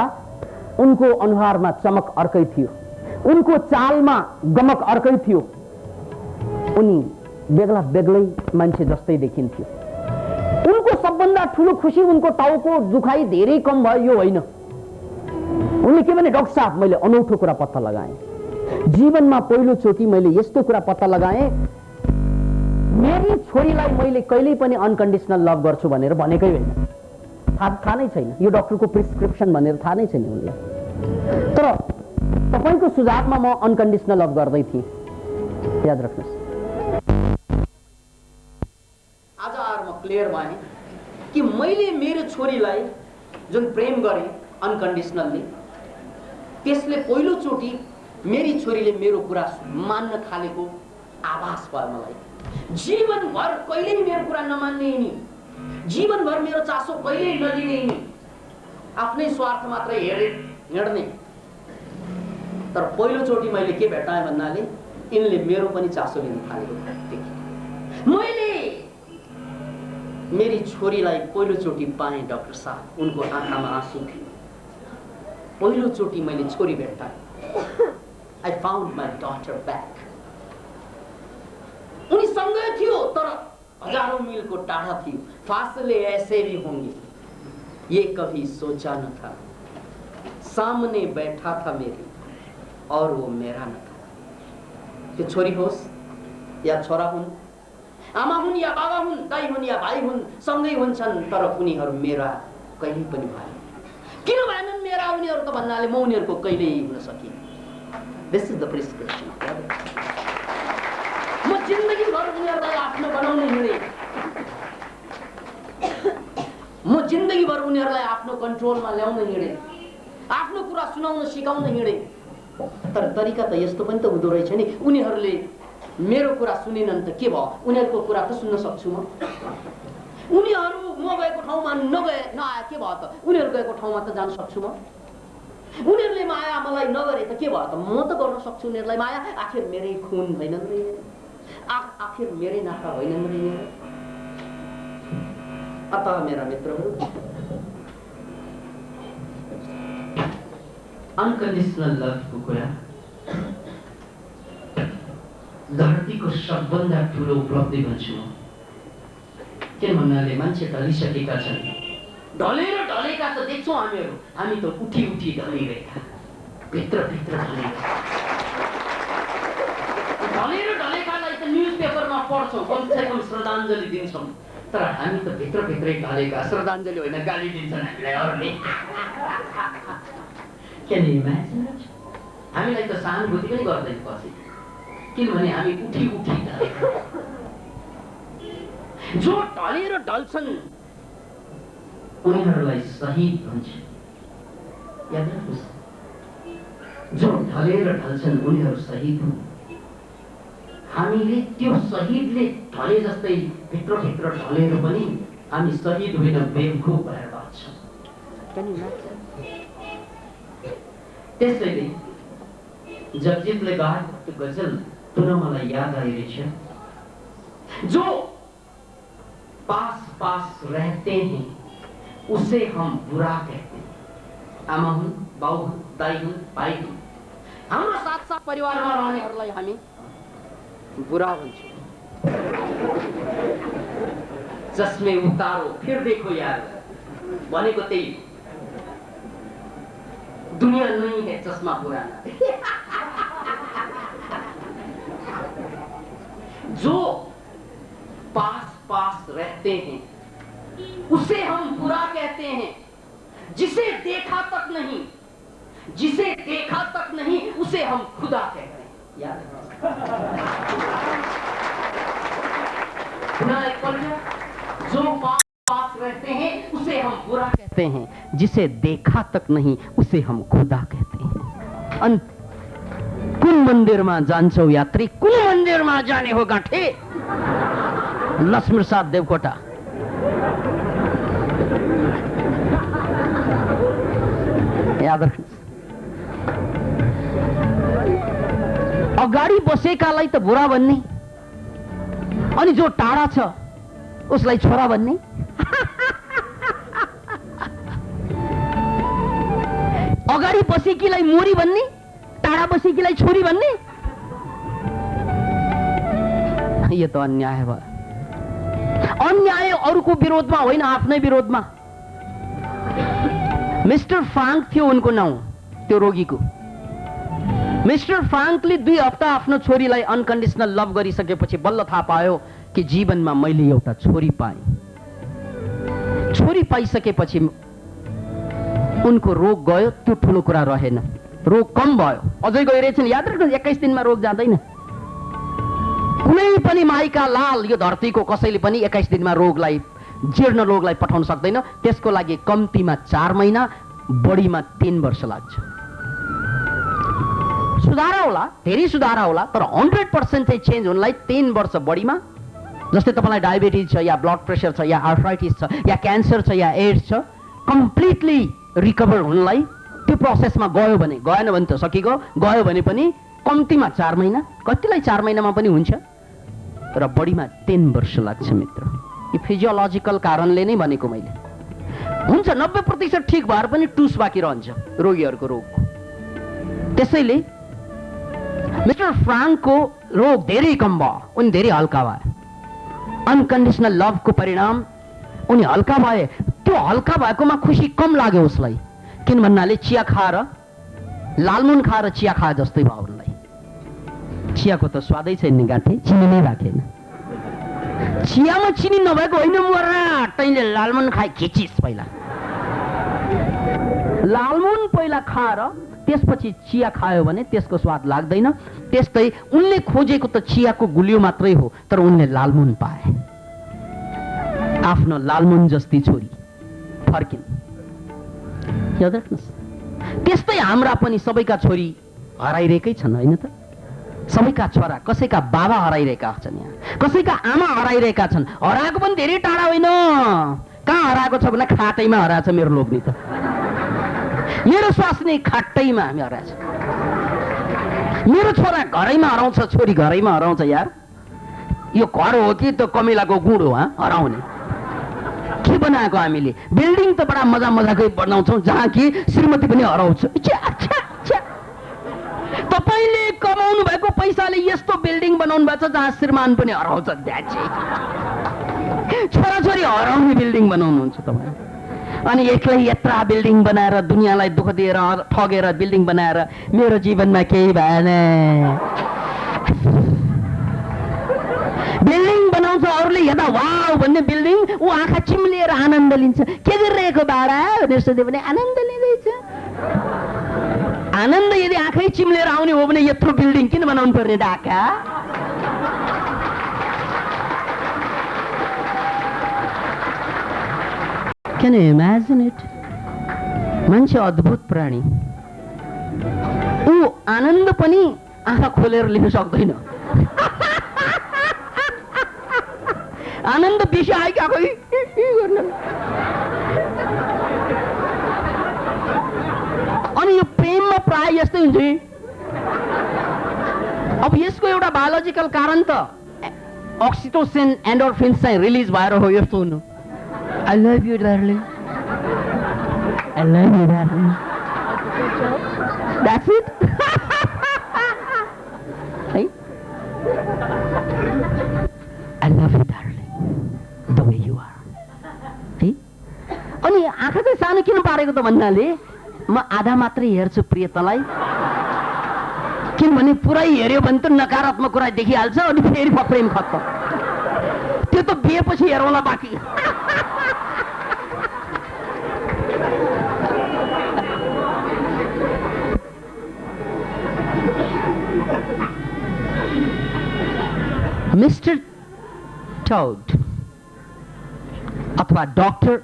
उनको अनुहारमा चमक अर्कै थियो, उनको चालमा गमक अर्कै थियो, उनी बेग्ला बेग्लै मान्छे जस्तै देखिन्थ्यो। उनको सबभन्दा ठुलो खुसी उनको टाउको दुखाइ धेरै कम भयो यो होइन। उनले के भने, डाक्टर साहब मैले अनौठो कुरा पत्ता लगाएँ, जीवनमा पहिलोचोटि मैले यस्तो कुरा पत्ता लगाएँ, मेरी छोरीलाई मैले कहिल्यै पनि अनकन्डिसनल लभ गर्छु भनेर भनेकै होइन, थाहा नै छैन, यो डाक्टरको प्रिस्क्रिप्सन भनेर थाहा नै छैन उनलाई। तर तपाईँको सुझावमा म अनकन्डिसनल लभ गर्दै थिएँ, याद राख्नुहोस्। आज आएर म क्लियर भएँ कि मैले मेरो छोरीलाई जुन प्रेम गरेँ अनकन्डिसनल्ली, त्यसले पहिलोचोटि मेरी छोरीले मेरो कुरा मान्न थालेको आभास भयो मलाई। जीवनभर कहिल्यै मेरो कुरा नमान्ने नि, जीवनभर मेरो चासो कहिल्यै नलिने नि, आफ्नै स्वार्थ मात्रै हेर्ने। तर पहिलोचोटि मैले के भेटाएँ भन्नाले यिनले मेरो पनि चासो लिन थालेको देखेँ। मैले मेरी छोरीलाई पहिलोचोटि पाएँ डाक्टर साहब, उनको आँखामा आँसु थियो। पहिलोचोटि मैले छोरी भेट्टाएँ। I found my daughter back. उनी सँगै थियो तर हजारौं मीलको टाढा थियो। फासले ऐसे भी होंगे ये कभी सोचा न था, सामने बैठा था मेरे और वो मेरा न था। त्यो छोरी होस् या छोरा हुन्, आमा हुन् या बाबा हुन्, दाइ हुन् या भाइ हुन्, सँगै हुन्छन् तर उनीहरू मेरा कहिल्यै पनि भएन। किन भएनन् मेरा उनीहरू त भन्नाले म उनीहरूको कहिल्यै हुन सकिन। This is the prescription. म जिन्दगी भर उनीहरूलाई आफ्नो बनाउने हिँडे, म जिन्दगीभर उनीहरूलाई आफ्नो कन्ट्रोलमा ल्याउन हिँडे, आफ्नो कुरा सुनाउन सिकाउन हिँडे। तर तरिका त यस्तो पनि त हुँदो रहेछ नि, उनीहरूले मेरो कुरा सुनेनन् त के भयो, उनीहरूको कुरा त सुन्न सक्छु म। उनीहरू म गएको ठाउँमा नआए के भयो त, उनीहरू गएको ठाउँमा त जान सक्छु म। उनीहरूले माया मलाई नगरे त के भयो त, म त गर्न सक्छु उनीहरूलाई माया। आखिर मेरै खुन होइनन् रे, आखिर मेरै नाता होइनन् रे। अतः मेरा मित्रहरू, अनकन्डिसनल लभको कुरा धरतीको सबभन्दा ठुलो उपलब्धि भन्छु म। के भन्नाले मान्छे ढलिसकेका छन्, ढलेर ढलेका त देख्छौँ हामीहरू, हामी त उठी उठी ढलिरहेका, भित्र भित्र ढलेर ढलेकालाई त न्युज पेपरमा पढ्छौँ, कमसेकम श्रद्धाञ्जली दिन्छौँ। तर हामी त भित्र भित्रै ढलेका, श्रद्धाञ्जली होइन गाली दिन्छन् हामीलाई अरूले। हामीलाई त सहानुभूति पनि गर्दैन पछि, किनभने हामी उठी उठी ढलेका। जो ढलेर ढल्छन् उनीहरूलाई शहीद भन्छ, याद राख्नुहोस्। जो ढलेर ढल्छन् उनीहरू शहीद हुन्। हामीले त्यो शहीदले ढले जस्तै भित्र भित्र ढलेर पनि हामी शहीद होइन बेवकुफ भएर बाँच्छौँ। त्यसैले जगजीतले गाएको त्यो गजल पुनः मलाई याद आइरहेछ। जो पास पास रहते हैं उसे हम बुरा कहते हैं। आमा हुन्, बाउ हुन्, दाइ हुन्, भाइ हुन्, हाम्रो साथ साथ परिवारमा रहनेहरूलाई हामी बुरा भन्छौँ। चस्मे उतारो फिर देखो यार भनेको त्यही, दुनिया नहीं है चश्मा पुराना। जो पास पास रहते हैं उसे हम बुरा कहते हैं, जिसे देखा तक नहीं, जिसे देखा तक नहीं उसे हम खुदा कहते हैं। याद जो पास पास रहते हैं उसे हम बुरा कहते हैं, जिसे देखा तक नहीं उसे हम खुदा कहते हैं। कुन मन्दिरमा जान्छौ यात्री, कुन मन्दिरमा जाने हो गाँठे? लक्ष्मीप्रसाद देवकोटा। याद राख्नुहोस्, अगाडि बसेकालाई त बुरा भन्ने, अनि जो टाढा छ उसलाई छोरा भन्ने। अगाडि बसेकीलाई मोरी भन्ने, टाढा बसेकीलाई छोरी भन्ने। यो त अन्याय भयो। अन्याय अरूको विरोधमा होइन, आफ्नै विरोधमा। मिस्टर फ्राङ्क थियो उनको नाउँ, त्यो रोगीको। मिस्टर फ्राङ्कले 2 हप्ता आफ्नो छोरीलाई अनकन्डिसनल लभ गरिसकेपछि बल्ल थाहा पायो कि जीवनमा मैले एउटा छोरी पाएँ। छोरी पाइसकेपछि उनको रोग गयो, त्यो ठुलो कुरा रहेन, रोग कम भयो, अझै गइरहेछन्। याद राख्नुहोस्, 21 दिनमा रोग जाँदैन। कुनै पनि माइका लाल यो धरतीको कसैले पनि 21 दिनमा रोगलाई, जीर्ण रोगलाई पठाउन सक्दैन। त्यसको लागि कम्तीमा 4 महिना, बढीमा 3 वर्ष लाग्छ। सुधार होला, धेरै सुधार होला, तर 100% चाहिँ चेन्ज हुनलाई 3 वर्ष बढीमा। जस्तै तपाईलाई डायबिटिज छ, या ब्लड प्रेसर छ, या आर्थराइटिस छ, या क्यान्सर छ, या एड्स छ, कम्प्लिटली रिकभर हुनलाई त्यो प्रोसेसमा गयो भने, गएन भने त सकिगयो, गयो भने पनि कम्तीमा 4 महिना, कतिलाई 4 महिनामा पनि हुन्छ, तर बढीमा 3 वर्ष लाग्छ मित्र। यो फिजियोलोजिकल कारणले नै भनेको मैले। हुन्छ 90% ठिक भएर पनि टुस बाँकी रहन्छ रोगीहरूको रोगको। त्यसैले मिस्टर फ्राङ्कको रोग धेरै कम भयो, उनी धेरै हल्का भए। अनकन्डिसनल लभको परिणाम उनी हल्का भए। त्यो हल्का भएकोमा खुसी कम लाग्यो उसलाई, किन भन्नाले चिया खाएर, लालमुन खाएर चिया खाए जस्तै भयो उनलाई। चियाको त स्वादै छैन गाँठे, चिनी नै राखेन। चियामा चिनी नभएको होइन, मरा तैँले लालमुन खाए खिचिस। पहिला लालमुन पहिला खाएर त्यसपछि चिया खायो भने त्यसको स्वाद लाग्दैन। त्यस्तै उनले खोजेको त चियाको गुलियो मात्रै हो, तर उनले लालमुन पाए, आफ्नो लालमुन जस्ती छोरी। फर्किन्। याद राख्नुहोस्, त्यस्तै हाम्रा पनि सबैका छोरी हराइरहेकै छन्, होइन त? सबैका छोरा, कसैका बाबा हराइरहेका छन्, यहाँ कसैका आमा हराइरहेका छन्। हराएको पनि धेरै टाढा होइन। कहाँ हराएको छ भने खाटैमा हराएछ मेरो लोग्नी त। मेरो स्वास्नी खाटैमा हामी हराएछ। मेरो छोरा घरैमा हराउँछ, छोरी घरैमा हराउँछ। यार यो घर हो कि त कमिलाको गुण हो? हराउने के बनाएको हामीले? बिल्डिङ त बडा मजा मजाकै बनाउँछौँ जहाँ कि श्रीमती पनि हराउँछ। तपाईँले कमाउनु भएको पैसाले यस्तो बिल्डिङ बनाउनु भएको छ जहाँ श्रीमान पनि हराउँछ। छोराछोरी हराउने बिल्डिङ बनाउनुहुन्छ तपाईँ। अनि एक्लै यत्रा बिल्डिङ बनाएर दुनियाँलाई दुःख दिएर ठगेर बिल्डिङ बनाएर मेरो जीवनमा केही भएन। बिल्डिङ बनाउँछ अरूले हेर्दा वाउ भन्ने बिल्डिङ, ऊ आँखा चिम्लिएर आनन्द लिन्छ। के गरिरहेको बारा भनेर सोध्यो भने आनन्द लिँदैछ। आनन्द यदि आँखै चिम्लेर आउने हो भने यत्रो बिल्डिङ किन बनाउनु पर्ने डाका? Can you imagine it? मान्छे अद्भुत प्राणी। ऊ आनन्द पनि आँखा खोलेर लिन सक्दैन। आनन्द बेसी आइगएको अनि यो प्रेममा प्राय यस्तै हुन्छ। अब यसको एउटा बायोलोजिकल कारण त अक्सिटोसिन एन्डोर्फिन्स चाहिँ रिलिज भएर हो यस्तो हुनु। I love you darling, I love you darling, that's it. है I love you darling the way you are। है अनि आँखा चाहिँ सानो किन पारेको त भन्नाले म आधा मात्रै हेर्छु प्रिय तँलाई, किनभने पुरै हेऱ्यो भने त नकारात्मक कुरा देखिहाल्छ अनि फेरि प्रेम खत्तम। त्यो त बिहेपछि हेरौँला बाँकी। मिस्टर टौड अथवा डाक्टर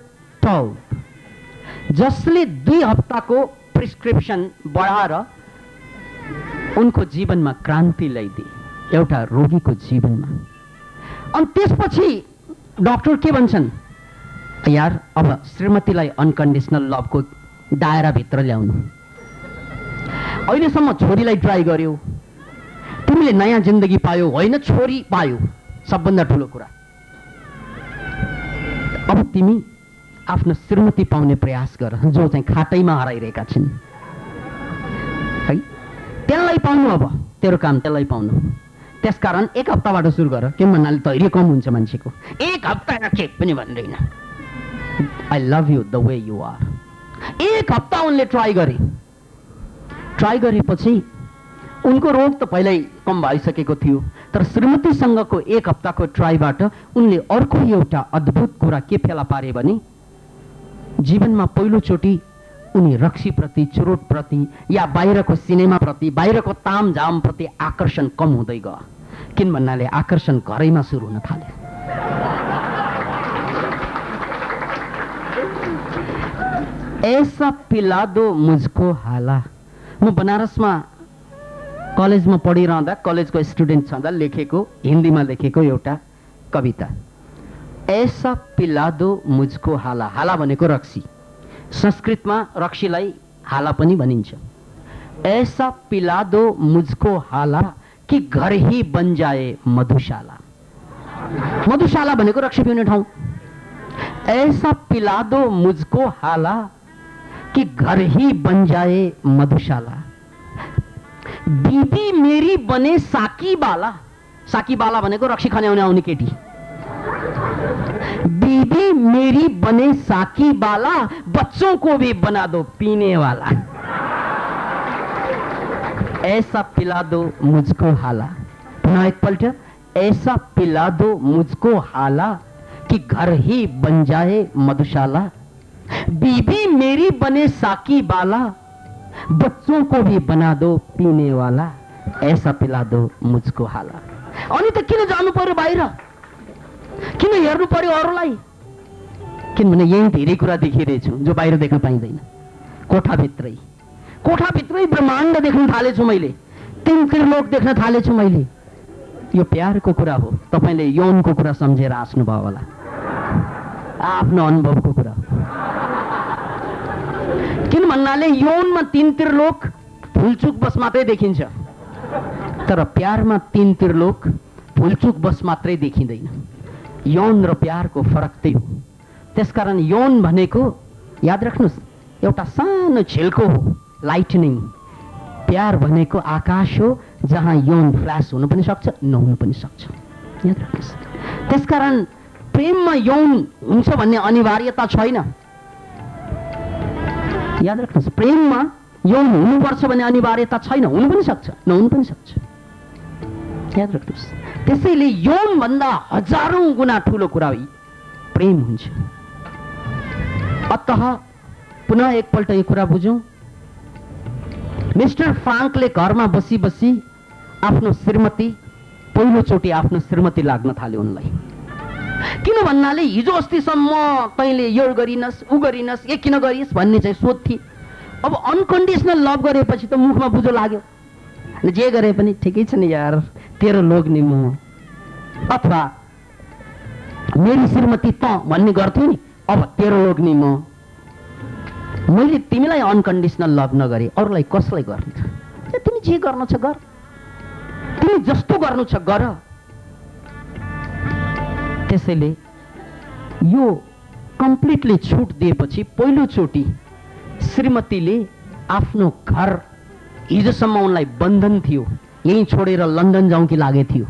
टौड, जसले 2 हप्ताको प्रिस्क्रिप्सन बढाएर उनको जीवनमा क्रान्ति ल्याइदिए, एउटा रोगीको जीवनमा। अनि त्यसपछि डाक्टर के भन्छन्? यार अब श्रीमतीलाई अनकन्डिसनल लभको दायराभित्र ल्याउनु। अहिलेसम्म छोरीलाई ट्राई गर्यो, तिमीले नयाँ जिन्दगी पायो, होइन छोरी पायो, सबभन्दा ठुलो कुरा। अब तिमी आफ्नो श्रीमती पाउने प्रयास गर, जो चाहिँ खाटैमा हराइरहेका छिन् है। त्यसलाई पाउनु, अब तेरो काम त्यसलाई पाउनु। त्यसकारण 1 हप्ताबाट सुरु गर, किन भन्नाले धैर्य कम हुन्छ मान्छेको। 1 हप्ता के पनि भन्दैन। I love you the way you are. 1 हप्ता उनले ट्राई गरेपछि उनको रोग त पहिल्यै कम भइसकेको थियो, तर श्रीमतीसँगको 1 हप्ताको ट्राईबाट उनले अर्को एउटा अद्भुत कुरा के फेला पारे भने जीवनमा पहिलोचोटि उनी रक्सीप्रति, चुरोटप्रति या बाहिरको सिनेमाप्रति, बाहिरको तामझामप्रति आकर्षण कम हुँदै गयो। किन भन्नाले आकर्षण घरैमा सुरु हुन थाल्यो। ऐसा पिला दो मुझको हाला। म बनारसमा कलेजमा पढिरहँदा, कलेजको स्टुडेन्ट छँदा लेखेको, हिन्दीमा लेखेको एउटा कविता। ऐसा पिला दो मुझको हाला। हाला भनेको रक्सी, संस्कृतमा रक्सीलाई हाला पनि भनिन्छ। ऐसा पिला दो मुझको हाला कि घर ही बन जाए मधुशाला। मधुशाला भनेको रक्सी पिउने ठाउँ। ऐसा पिला दो मुझको हाला कि घर ही बन जाए मधुशाला। बीबी मेरी बने साकी बाला। साकी बाला भनेको रक्सी खाने आउने केटी। बीबी मेरी बने साकी बाला, बच्चों को भी बना दो पीने वाला। ऐसा पिला दो मुझको हाला। पुनः एक पलट, ऐसा पिला दो मुझको हाला कि घर ही बन जाए मधुशाला। बीबी मेरी बने साकी बाला, बच्चों को भी बना दो पीने वाला। ऐसा पिला दो मुझको हाला। अनि त किन जानु पर्यो बाहिर? किन हेर्नु पर्यो अरूलाई?
किनभने यही धेरै कुरा देखिरहेछु जो बाहिर देख्न पाइँदैन। कोठाभित्रै ब्रह्माण्ड देख्न थालेछु मैले, तीन त्रिलोक देख्न थालेछु मैले। यो प्यारको कुरा हो। तपाईँले यौनको कुरा सम्झेर हाँस्नुभयो होला, आफ्नो अनुभवको कुरा हो। किन भन्नाले यौनमा तीन त्रिलोक भुलचुक बस मात्रै देखिन्छ, तर प्यारमा तीन त्रिलोक भुलचुक बस मात्रै देखिँदैन। यौन र प्यारको फरक त्यही हो। त्यसकारण यौन भनेको याद राख्नुहोस् एउटा सानो झिल्को हो, लाइटनिङ। प्यार भनेको आकाश हो जहाँ यौन फ्ल्यास हुन पनि सक्छ, नहुन पनि सक्छ। याद राख्नुहोस्। त्यसकारण प्रेममा यौन हुन्छ भन्ने अनिवार्यता छैन। याद राख्नुहोस्, प्रेममा यौन हुनुपर्छ भन्ने अनिवार्यता छैन, हुनु पनि सक्छ, नहुनु पनि सक्छ। याद राख्नुहोस्। त्यसैले यौन भन्दा हजारौं गुणा ठूलो कुरा प्रेम हुन्छ। अतः पुनः एकपल्ट यो कुरा बुझौं। मिस्टर फ्राङ्कले घरमा बसी बसी आफ्नो श्रीमती, पहिलोचोटि आफ्नो श्रीमती लाग्न थाल्यो उनलाई। किन भन्नाले हिजो अस्तिसम्म तैँले यो गरिनस् ऊ गरिनस् ए किन गरिस् भन्ने चाहिँ सोध्थे। अब अनकन्डिसनल लभ गरेपछि त मुखमा बुझो लाग्यो, जे गरे पनि ठिकै छ नि यार, तेरो लोग नि म, अथवा मेरी श्रीमती त भन्ने गर्थ्यो नि, अब तेरो लोग नि म। मैले तिमीलाई अनकन्डिसनल लभ नगरे अरूलाई कसलाई गर्ने छ? तिमी जे गर्नु छ गर, तिमी जस्तो गर्नु छ गर। त्यसैले यो कम्प्लिटली छुट दिएपछि पहिलोचोटि श्रीमतीले आफ्नो घर, हिजोसम्म उनलाई बन्धन थियो, यही छोडेर लन्डन जाउँ कि लागे थियो,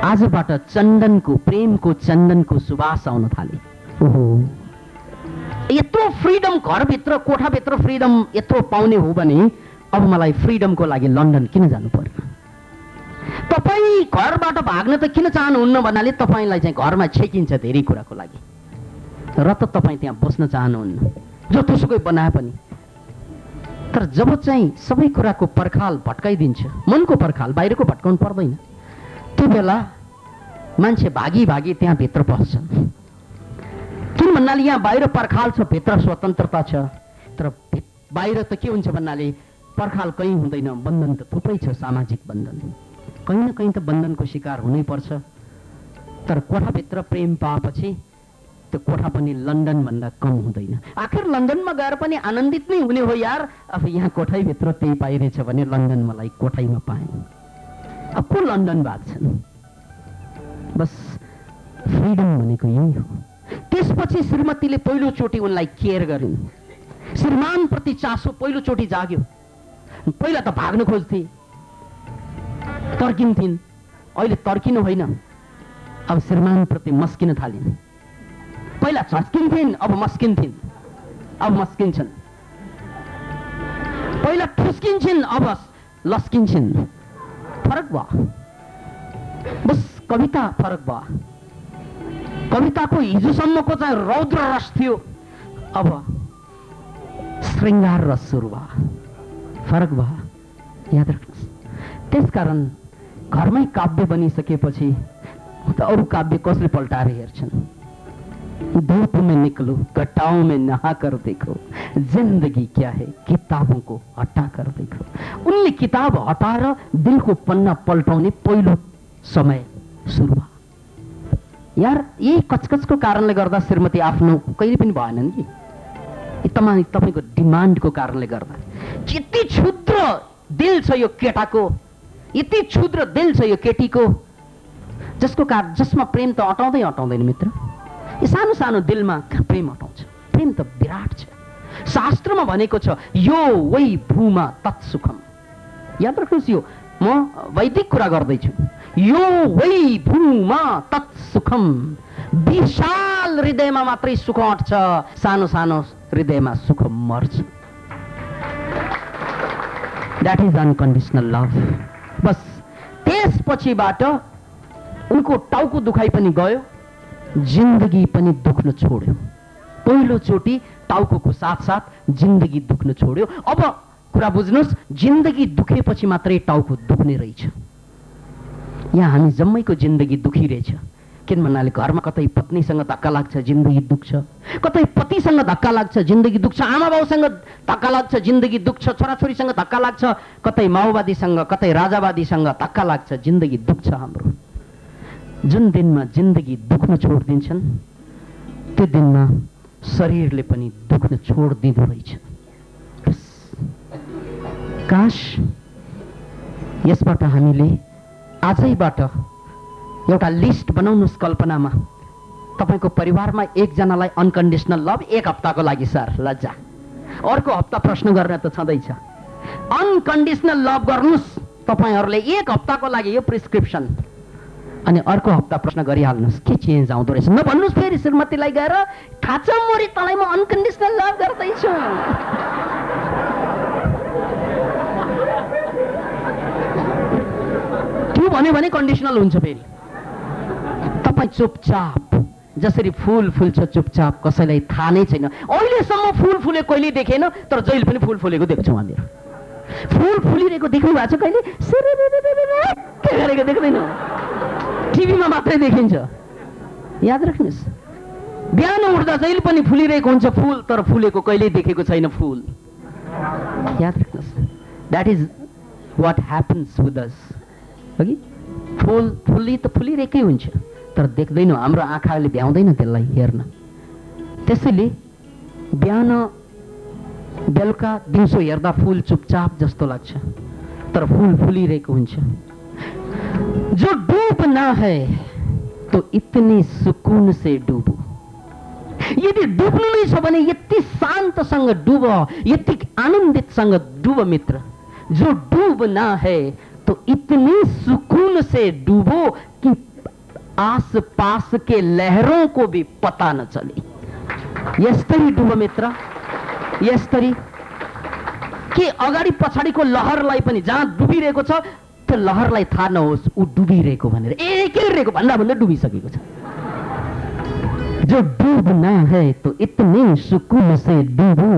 आजबाट चन्दनको, प्रेमको चन्दनको सुवास आउन थाले। ओहो, यत्रो फ्रिडम घरभित्र, कोठाभित्र फ्रिडम यत्रो पाउने हो भने अब मलाई फ्रिडमको लागि लन्डन किन जानु पर्यो? तपाईँ घरबाट भाग्न त किन चाहनुहुन्न भन्नाले तपाईँलाई चाहिँ घरमा छेकिन्छ धेरै कुराको लागि, र त तपाईँ त्यहाँ बस्न चाहनुहुन्न जतोसुकै बनाए पनि। तर जब चाहिँ सबै कुराको पर्खाल भट्काइदिन्छ, मनको पर्खाल, बाहिरको भट्काउनु पर्दैन, त्यो बेला मान्छे भागी भागी त्यहाँ भित्र पस्छन्। किन भन्नाले यहाँ बाहिर पर्खाल छ, भित्र स्वतन्त्रता छ। तर बाहिर त के हुन्छ भन्नाले पर्खाल कहीँ हुँदैन, बन्धन त थुप्रै छ, सामाजिक बन्धन, कहीँ न कहीँ त बन्धनको शिकार हुनै पर्छ। तर कोठाभित्र प्रेम पाएपछि त्यो कोठा पनि लन्डन भन्दा कम हुँदैन। आखिर लन्डनमा गएर पनि आनन्दित नै हुने हो यार। अब यहाँ कोठाभित्र त्यही पाइरहेछ भने लन्डन मलाई कोठाइमा पाएँ। अब को लन्डन भाग्छन्? बस फ्रिडम भनेको यही हो। त्यसपछि श्रीमतीले पहिलोचोटि उनलाई केयर गरिन्, श्रीमानप्रति चासो पहिलोचोटि जाग्यो। पहिला त भाग्न खोज्थे, तर्किन्थिन्, अहिले तर्किनु होइन, अब श्रीमानप्रति मस्किन थालिन्। पहिला झस्किन्थिन्, अब मस्किन्थिन्, अब मस्किन्छन्। पहिला ठुस्किन्छन्, अब लस्किन्छन्। फरक भयो, बस कविता फरक भयो। कविताको हिजोसम्मको चाहिँ रौद्र रस थियो, अब श्रृङ्गार रस सुरु भयो, फरक भयो। याद राख्नुहोस्। त्यसकारण घरमै काव्य बनिसकेपछि त अरू काव्य कसले पल्टाएर हेर्छन्? धूप में निकलो, घटाओं में नहा कर देखो, जिंदगी क्या है किताबों को हटा कर देखो। उनले किताब हटाएर दिलको पन्ना पल्टाउने पहिलो समय सुरु भयो। यार यही कचकचको कारणले गर्दा श्रीमती आफ्नो कहिले पनि भएनन् कि, तपाईँको डिमान्डको कारणले गर्दा। यति क्षुद्र दिल छ यो केटाको, यति क्षुद्र दिल छ यो केटीको, जसमा प्रेम त अटाउँदै अटाउँदैन मित्र। यो सानो सानो दिलमा प्रेम अटाउँछ। प्रेम त विराट छ। शास्त्रमा भनेको छ यो वै भूमा तत्सुखम। याद राख्नुहोस्, यो म वैदिक कुरा गर्दैछु। यो वै भूमा तत्सुखम। विशाल हृदयमा मात्रै सुख अट्छ, सानो सानो हृदयमा सुख मर्छ। That is unconditional love. बस त्यसपछिबाट उनको टाउको दुखाइ पनि गयो, जिन्दगी पनि दुख्न छोड्यो। पहिलोचोटि टाउको साथ साथ जिन्दगी दुख्न छोड्यो। अब कुरा बुझ्नुहोस्, जिन्दगी दुखेपछि मात्रै टाउको दुख्ने रहेछ। यहाँ हामी जम्मैको जिन्दगी दुखिरहेछ। किन भन्नाले घरमा कतै पत्नीसँग धक्का लाग्छ जिन्दगी दुख्छ, कतै पतिसँग धक्का लाग्छ जिन्दगी दुख्छ, आमा बाउसँग धक्का लाग्छ जिन्दगी दुख्छ, छोराछोरीसँग धक्का लाग्छ, कतै माओवादीसँग कतै राजावादीसँग धक्का लाग्छ जिन्दगी दुख्छ हाम्रो। जुन दिनमा जिन्दगी दुख्न छोडिदिन्छन् त्यो दिनमा शरीरले पनि दुख्न छोडिदिँदो रहेछ। काश यसबाट हामीले आजैबाट एउटा लिस्ट बनाउनुहोस् कल्पनामा। तपाईको परिवारमा एकजनालाई अनकन्डिसनल लभ 1 हप्ताको लागि सर लज्जा, अर्को हप्ता प्रश्न गर्न त छँदैछ। अनकन्डिसनल लभ गर्नुहोस् तपाईहरूले 1 हप्ताको लागि, यो प्रिस्क्रिप्सन। अनि अर्को हप्ता प्रश्न गरिहाल्नुहोस् के चेन्ज आउँदो रहेछ। नभन्नुहोस् फेरि श्रीमतीलाई गएर थाहा छ मोरी तँलाई म अनकन्डिसनल लभ गर्दैछु। त्यो भन्यो भने कन्डिसनल हुन्छ फेरि। तपाईँ चुपचाप जसरी फुल फुल्छ चुपचाप, कसैलाई थाहा नै छैन। अहिलेसम्म फुल फुले कहिले देखेन, तर जहिले पनि फुल फुलेको देख्छौँ हामीहरू। फुल फुलिरहेको देख्नु भएको छ कहिले? के गरेको देख्दैन, टिभीमा मात्रै देखिन्छ। याद राख्नुहोस्, बिहान उठ्दा जहिले पनि फुलिरहेको हुन्छ फुल, तर फुलेको कहिल्यै देखेको छैन फुल। याद राख्नुहोस्, that is what happens with us. अघि फुल फुलिरहेकै हुन्छ, तर देख्दैनौँ, हाम्रो आँखाले भ्याउँदैन त्यसलाई हेर्न। त्यसैले बिहान बेलुका दिउँसो हेर्दा फुल चुपचाप जस्तो लाग्छ, तर फुल फुलिरहेको हुन्छ। जो डूबना है तो इतने सुकून से डूबो। यदि डुब्नु नै छ भने यति शान्तसँग डुब, यति आनन्दितसँग डुब मित्र। जो डूबना है तो इतने सुकून से डूबो कि आस पास के लहरों को भी पता न चले। यस्तरी डुब मित्र, यस्तरी कि अगाडि पछाडिको लहरलाई पनि, जहाँ डुबिरहेको छ त्यो लहरलाई थाहा नहोस् ऊ डुबिरहेको भनेर। के भन्दा भन्दा डुबिसकेको छ। जो डूबना है तो इतने सुकून से डूबो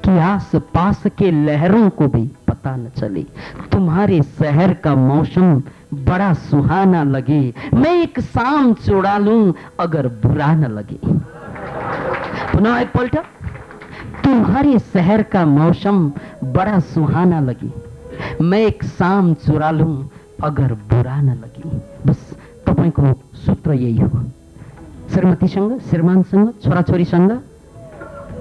कि आस पास के लहरों को भी पता न चले। तुम्हारे शहर का मौसम बड़ा सुहाना लगे, मैं एक शाम चुरा लूं अगर बुरा न लगे। पुनः एक पलट, तुम्हारे शहर का मौसम बड़ा सुहाना लगे, मैं एक शाम चुरा लूं अगर बुरा न लगे। बस तपाईको सूत्र यही हो। श्रीमतीसँग, श्रीमानसँग, छोराछोरीसँग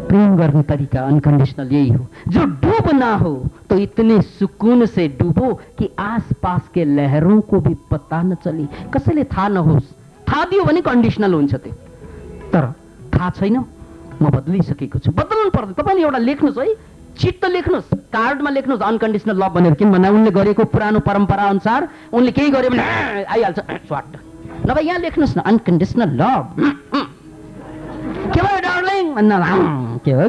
प्रेम गर्ने तरिका अनकन्डिसनल यही हो। जो डूबना हो तो इतने सुकून से डूबो कि आस पास के लहरों को भी पता न चले। कसैले थाहा नहोस्। थाहा दियो भने कन्डिसनल हुन्छ त्यो, तर थाहा छैन म बदलिसकेको छु। बदल्नु पर्दैन। तपाईँले एउटा लेख्नुहोस् है, चिट त लेख्नुहोस्, कार्डमा लेख्नुहोस् अनकन्डिसनल लभ भनेर। किन भन्दा उनले गरेको पुरानो परम्परा अनुसार उनले केही गर्यो भने आइहाल्छ स्वाट। नभए यहाँ लेख्नुहोस् न अनकन्डिसनल लभ। के भयो डार्लिङ भन्न, के हो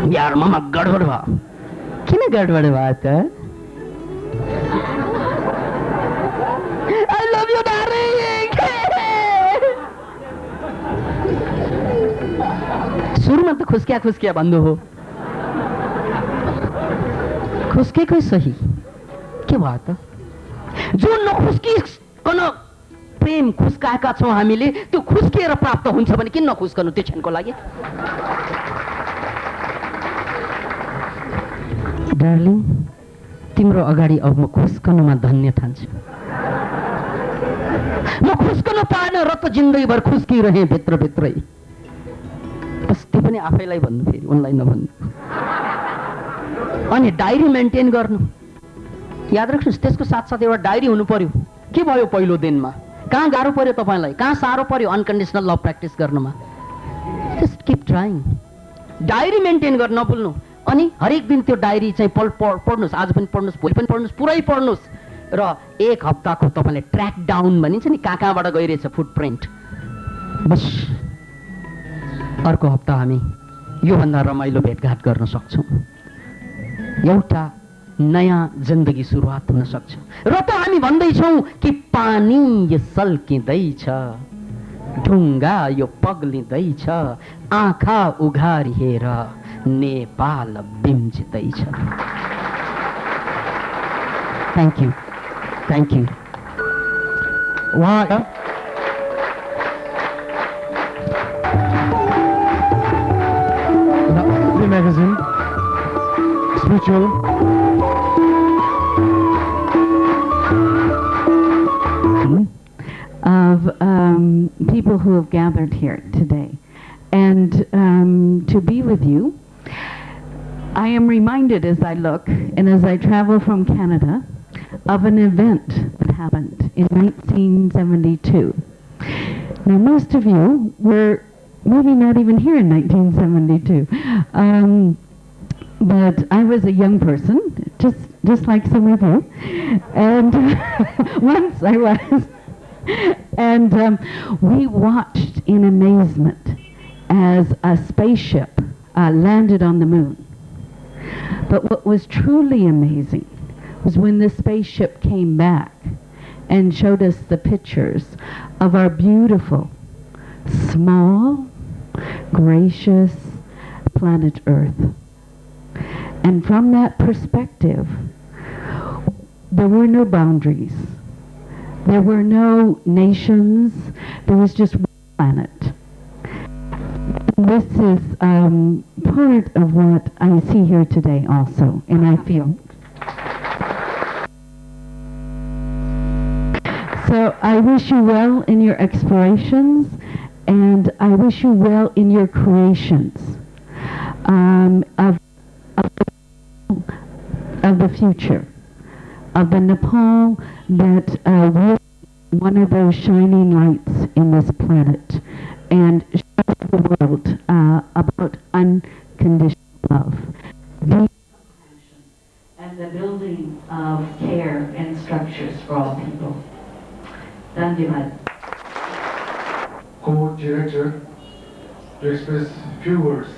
यार मामा गडबड भयो। किन गडबड भयो त? I love you darling. सुरुमा त खुस्किया भन्नु हो, खुस्केकै सही। के भयो त? जो नखुस्किकन प्रेम खुस्काएका छौँ हामीले, त्यो खुस्किएर प्राप्त हुन्छ भने किन नखुस्कनु त्यो क्षणको लागि? डार्लिङ, तिम्रो अगाडि अब म खुस्कनुमा धन्य ठान्छु। म खुस्कनु पाएन र त जिन्दगीभर खुस्किरहे भित्रभित्रै। बस त्यो पनि आफैलाई भन्नु, फेरि उनलाई नभन्नु। अनि डायरी मेन्टेन गर्नु। याद राख्नुहोस्, त्यसको साथसाथै एउटा डायरी हुनु पर्यो। के भयो पहिलो दिनमा, कहाँ गाह्रो पर्यो तपाईँलाई, कहाँ साह्रो पर्यो अनकन्डिसनल लभ प्र्याक्टिस गर्नुमा। Just keep trying. Diary maintain गर्न नभुल्नु। अनि हरेक दिन त्यो डायरी चाहिँ पढ्नुहोस्। आज पनि पढ्नुहोस्, भोलि पनि पढ्नुहोस्, पुरै पढ्नुहोस्। र 1 हप्ताको तपाईँले ट्र्याक डाउन भनिन्छ नि, कहाँ कहाँबाट गइरहेछ फुटप्रिन्ट। बस अर्को हप्ता हामी योभन्दा रमाइलो भेटघाट गर्न सक्छौँ। एउटा नयाँ जिन्दगी सुरुवात हुन सक्छ। र त हामी भन्दैछौँ कि पानी यो सल्किँदैछ, ढुङ्गा यो पग्लिँदैछ, आँखा उघारी हेर नेपाल बिम्जिँदैछ। Thank you.
उहाँ The magazine, spiritual.
Of people who have gathered here today. And to be with you, I am reminded as I look and as I travel from Canada of an event that happened in 1972. Now, most of you were maybe not even here in 1972. But I was a young person, just like some of you. And once I was. And we watched in amazement as a spaceship landed on the moon. But what was truly amazing was when the spaceship came back and showed us the pictures of our beautiful, small, gracious planet Earth. And from that perspective, there were no boundaries. There were no nations. There was just one planet. This is part of what I see here today also, and I feel. So I wish you well in your explorations, and I wish you well in your creations of the future, of the Nepal that will be one of those shining lights in this planet and show the world about unconditional love, deep compassion, and the building of care and structures for all people. Dhanyavad.
Co-director to express few words.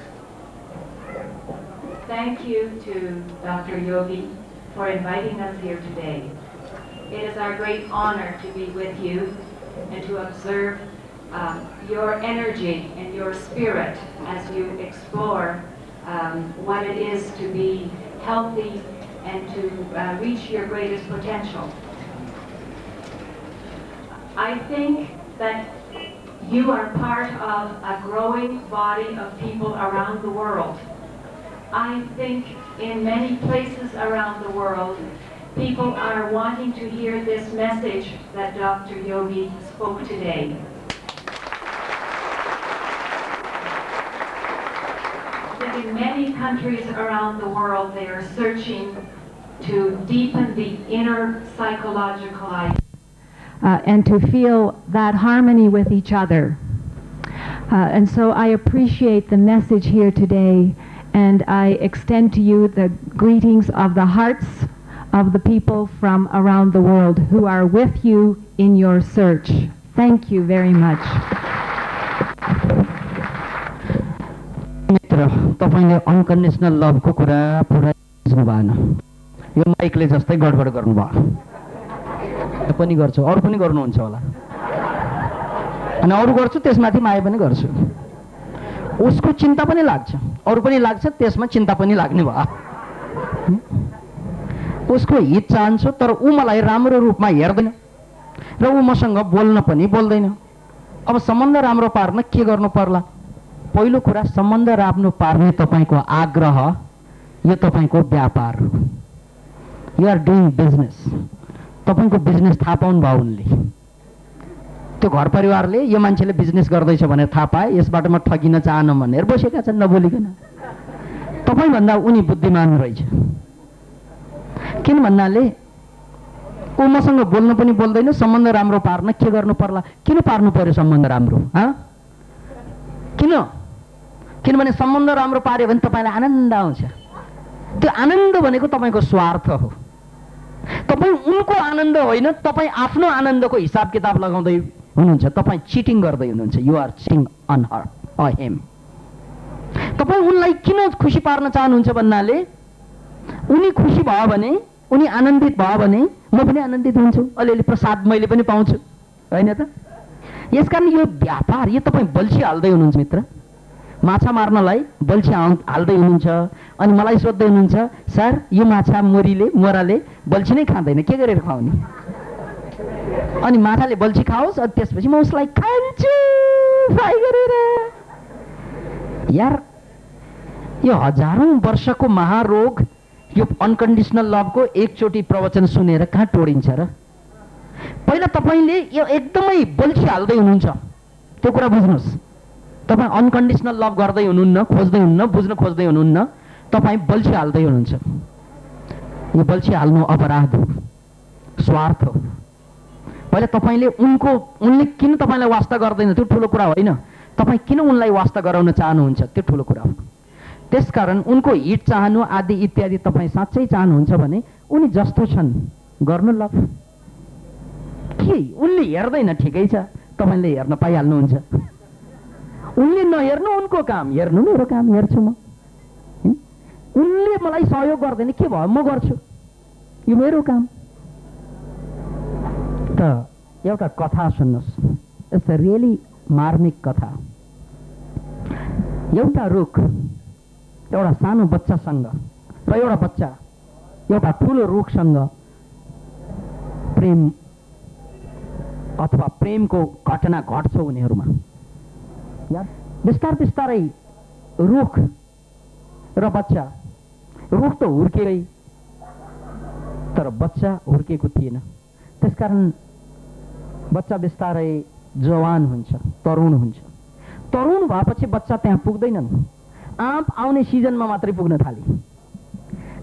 Thank you to Dr. Yogi for inviting us here today. It is our great honor to be with you and to observe your energy and your spirit as you explore what it is to be healthy and to reach your greatest potential. I think that you are part of a growing body of people around the world. I think in many places around the world, people are wanting to hear this message that Dr. Yogi spoke today. That in many countries around the world, they are searching to deepen the inner psychological life.
And to feel that harmony with each other. And so I appreciate the message here today, and I extend to you the greetings of the hearts of the people from around the world who are with you in your search. Thank you very much.
मित्र, तपाईले unconditional लभको कुरा पुरा बुझ्नु भएन। यो माइकले जस्तै गडबड गर्नुभयो। पनि गर्छु, अरू पनि गर्नुहुन्छ होला। अनि अरू गर्छु त्यसमाथि माया पनि गर्छु। उसको चिन्ता पनि लाग्छ, अरू पनि लाग्छ, त्यसमा चिन्ता पनि लाग्ने भयो। उसको हित चाहन्छु, तर ऊ मलाई राम्रो रूपमा हेर्दैन र ऊ मसँग बोल्न पनि बोल्दैन। अब सम्बन्ध राम्रो पार्न के गर्नु पर्ला? पहिलो कुरा, सम्बन्ध राम्रो पार्ने तपाईको आग्रह, यो तपाईको व्यापार हो। You are doing business. तपाईको बिजनेस थाहा पाउनु भयो उनले। त्यो घर परिवारले यो मान्छेले बिजनेस गर्दैछ भनेर थाहा पाए, यसबाट म ठगिन चाहन भनेर बसेका छन् नबोलिकन। तपाईँ भन्दा उनी बुद्धिमान रहेछ। किन भन्नाले ऊ मसँग बोल्न पनि बोल्दैन, सम्बन्ध राम्रो पार्न के गर्नु पर्ला? किन पार्नु पर्यो सम्बन्ध राम्रो? किन? किनभने सम्बन्ध राम्रो पार्यो भने तपाईलाई आनन्द आउँछ। त्यो आनन्द भनेको तपाईको स्वार्थ हो। तपाईँ उनको आनन्द होइन, तपाईँ आफ्नो आनन्दको हिसाब किताब लगाउँदै हुनुहुन्छ। तपाईँ चिटिङ गर्दै हुनुहुन्छ। You are cheating on her or him. तपाईँ उनलाई किन खुसी पार्न चाहनुहुन्छ भन्नाले उनी खुसी भयो भने, उनी आनन्दित भयो भने म पनि आनन्दित हुन्छु, अलिअलि प्रसाद मैले पनि पाउँछु, होइन त? यसकारण यो व्यापार, यो तपाईँ बल्छी हाल्दै हुनुहुन्छ मित्र। माछा मार्नलाई बल्छी हाल्दै हुनुहुन्छ अनि मलाई सोध्दै हुनुहुन्छ, सर यो माछा मोराले बल्छी नै खाँदैन, के गरेर खुवाउने? अनि माछाले बल्छी खाओस्, अनि त्यसपछि म उसलाई खान्छु फ्राई गरेर। यार यो हजारौं वर्षको महारोग यो अनकन्डिसनल लभको एकचोटि प्रवचन सुनेर कहाँ टोडिन्छ र? पहिला तपाईँले यो एकदमै बल्छी हाल्दै हुनुहुन्छ, त्यो कुरा बुझ्नुहोस्। तपाईँ अनकन्डिसनल लभ गर्दै हुनुहुन्न, खोज्दै हुनुहुन्न, बुझ्न खोज्दै हुनुहुन्न, तपाईँ बल्छी हाल्दै हुनुहुन्छ। यो बल्छी हाल्नु अपराध हो, स्वार्थ हो। पहिला तपाईँले उनले किन तपाईँलाई वास्ता गर्दैन त्यो ठुलो कुरा होइन, तपाईँ किन उनलाई वास्ता गराउन चाहनुहुन्छ त्यो ठुलो कुरा हो। त्यसकारण उनको हिट चाहनु आदि इत्यादि तपाईँ साँच्चै चाहनुहुन्छ भने उनी जस्तो छन् गर्नु लभ। के उनले हेर्दैन, ठिकै छ, तपाईँले हेर्न पाइहाल्नुहुन्छ। उनले नहेर्नु उनको काम, हेर्नु मेरो काम, हेर्छु म। उनले मलाई सहयोग गर्दैन, के भयो, म गर्छु, यो मेरो काम। त एउटा कथा सुन्नुहोस्, इट्स अ रियली मार्मिक कथा। एउटा रुख एउटा सानो बच्चासँग र एउटा बच्चा एउटा ठुलो रुखसँग प्रेम अथवा प्रेमको घटना घट्छ उनीहरूमा। बिस्तार बिस्तारै रुख र बच्चा, रुख त हुर्केरै तर बच्चा हुर्केको थिएन। त्यसकारण बच्चा बिस्तारै जवान हुन्छ, तरुण हुन्छ। तरुण भएपछि बच्चा त्यहाँ पुग्दैनन्, आँप आउने सिजनमा मात्रै पुग्न थाले।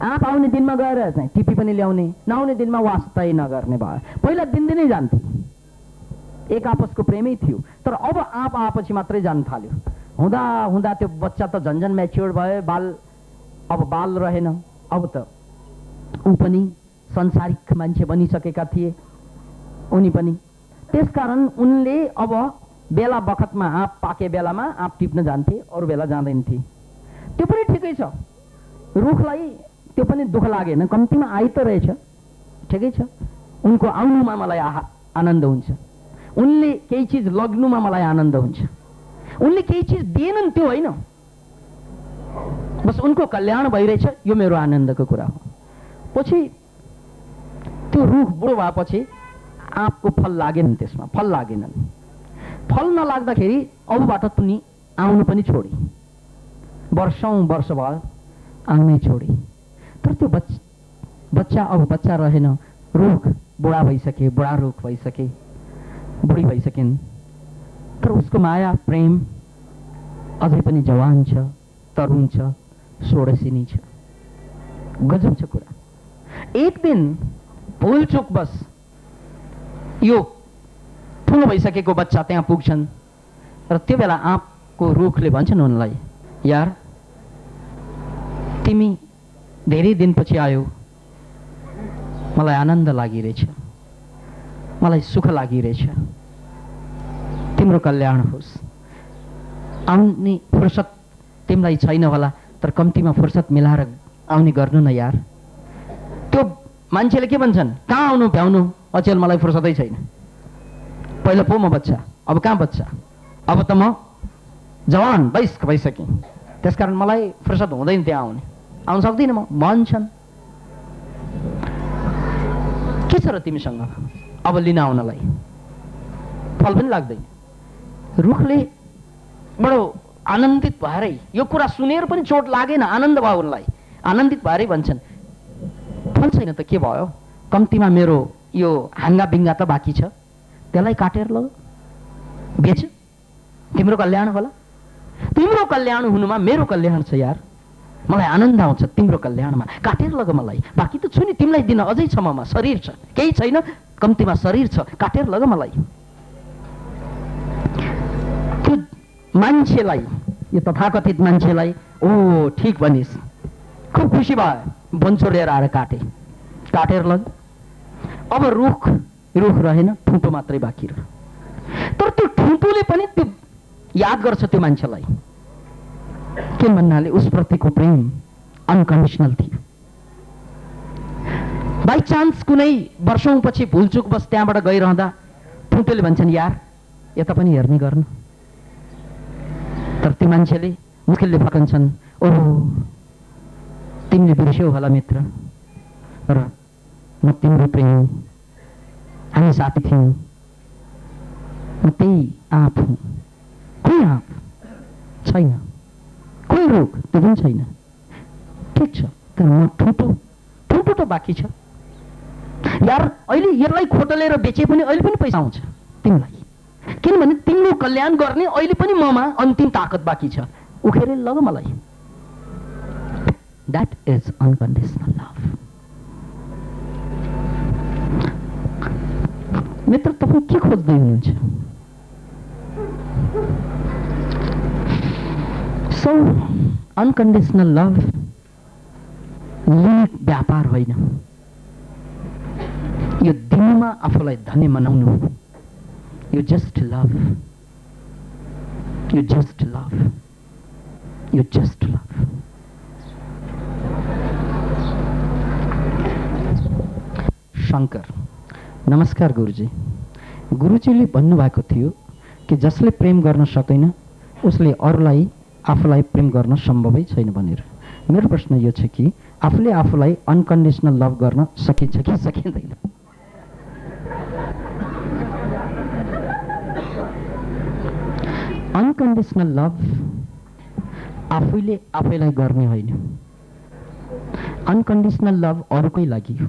आँप आउने दिनमा गएर चाहिँ टिपी पनि ल्याउने, नआउने दिनमा वास्तै नगर्ने भयो। पहिला दिनदिनै जान्थे, एक आपसको प्रेमै थियो। तर अब आँप आएपछि मात्रै जान थाल्यो। हुँदा हुँदा त्यो बच्चा त झन्झन म्याच्योर भयो, अब बाल रहेन, अब त ऊ पनि संसारिक मान्छे बनिसकेका थिए, उनी पनि। त्यसकारण उनले अब बेला बखतमा आँप पाके बेलामा आँप टिप्न जान्थे, अरू बेला जाँदैन थिए। त्यो पनि ठिकै छ, रुखलाई त्यो पनि दुःख लागेन, कम्तीमा आइ त रहेछ, ठिकै छ। उनको आउनुमा मलाई आनन्द हुन्छ, उनले केही चिज लग्नुमा मलाई आनन्द हुन्छ। उनले केही चिज दिएनन् त्यो होइन, बस उनको कल्याण भइरहेछ, यो मेरो आनन्दको कुरा हो। पछि त्यो रुख बुढो भएपछि आँपको फल लागेन, त्यसमा फल लागेनन्। फल नलाग्दाखेरि अबबाट तुनी आउनु पनि छोडी, वर्षौं वर्ष भयो आउनै छोडी। तर त्यो बच्चा अब बच्चा रहेन, रुख बुढा भइसके, बुढा रुख भइसके, बुढी भइसकिन्। तर उसको माया प्रेम अझै पनि जवान छ, तरुण छ, षोडशिनी छ। गजब छ कुरा। एक दिन भुलचुक बस यो ठुलो भइसकेको बच्चा त्यहाँ पुग्छन् र त्यो बेला आँपको रुखले भन्छन् उनलाई, यार तिमी धेरै दिनपछि आयो, मलाई आनन्द लागिरहेछ, मलाई सुख लागिरहेछ, तिम्रो कल्याण होस्। आउने फुर्सद तिमीलाई छैन होला, तर कम्तीमा फुर्सद मिलाएर आउने गर्नु न यार। त्यो मान्छेले के भन्छन्, कहाँ आउनु भ्याउनु, अचेल मलाई फुर्सदै छैन। पहिला पो म बच्चा, अब कहाँ बच्चा, अब त म जवान वयस्क भइसकेँ, त्यसकारण मलाई फुर्सद हुँदैन त्यहाँ आउन सक्दिनँ म भन्छन्। के छ र तिमीसँग अब लिन आउनलाई, फल पनि लाग्दैन। रुखले बडो आनन्दित भएरै, यो कुरा सुनेर पनि चोट लागेन, आनन्द भयो उनलाई, आनन्दित भएरै भन्छन्, फल छैन त के भयो, कम्तीमा मेरो यो हाङ्गा बिङ्गा त बाँकी छ, त्यसलाई काटेर ल बेच, तिम्रो कल्याण होला। तिम्रो कल्याण हुनुमा मेरो कल्याण छ यार, मलाई आनन्द आउँछ तिम्रो कल्याणमा, काटेर लग मलाई, बाँकी त छु नि, तिमीलाई दिन अझै छ ममा, शरीर छ, केही छैन, कम्तीमा शरीर छ, काटेर लग मलाई। त्यो मान्छेलाई, यो तथाकथित मान्छेलाई, ओ ठिक भनिस्, खुब खुसी भयो, बन्चो लिएर आएर काटेर लग। अब रुख रहेन, ठुटो मात्रै बाँकी रह्यो। तर त्यो ठुटोले पनि त्यो याद गर्छ त्यो मान्छेलाई, के भन्नाले उसप्रतिको प्रेम अनकन्डिसनल थियो। बाई चान्स कुनै वर्षौं पछि भुलचुक बस त्यहाँबाट गइरहँदा ठुटोले भन्छन्, यार यता पनि हेर्ने गर्नु। तर त्यो मान्छेले मुखले फकान्छन्, ओहो तिमीले बिर्स्यौ होला मित्र, र म तिम्रो प्रेम, हामी साथी थियौँ, म त्यही आँप हुँ। कोही आँप छैन, कोही रोग त्यो पनि छैन। ठिक छ, तर म ठुटो ठुटो त बाँकी छ यार। अहिले यसलाई खोटलेर बेचे पनि अहिले पनि पैसा आउँछ तिमीलाई, किनभने तिम्रो कल्याण गर्ने अहिले पनि ममा अन्तिम ताकत बाँकी छ। उखेर लग मलाई। That is unconditional love. मित्र, तपाईँ के खोज्दै हुनुहुन्छ? सो अनकन्डिसनल लभ लिमिट व्यापार होइन। यो दिनमा आफूलाई धन्य मनाउनु हो। You just love. You just love. You just love. Shankar, नमस्कार गुरुजी। गुरुजीले भन्नुभएको थियो कि जसले प्रेम गर्न सक्दैन उसले अरूलाई आफूलाई प्रेम गर्न सम्भवै छैन भनेर। मेरो प्रश्न यो छ कि आफूले आफूलाई अनकन्डिसनल लभ गर्न सकिन्छ कि सकिँदैन? अनकन्डिसनल लभ आफैले आफैलाई गर्ने होइन। अनकन्डिसनल लभ अरूकै लागि हो।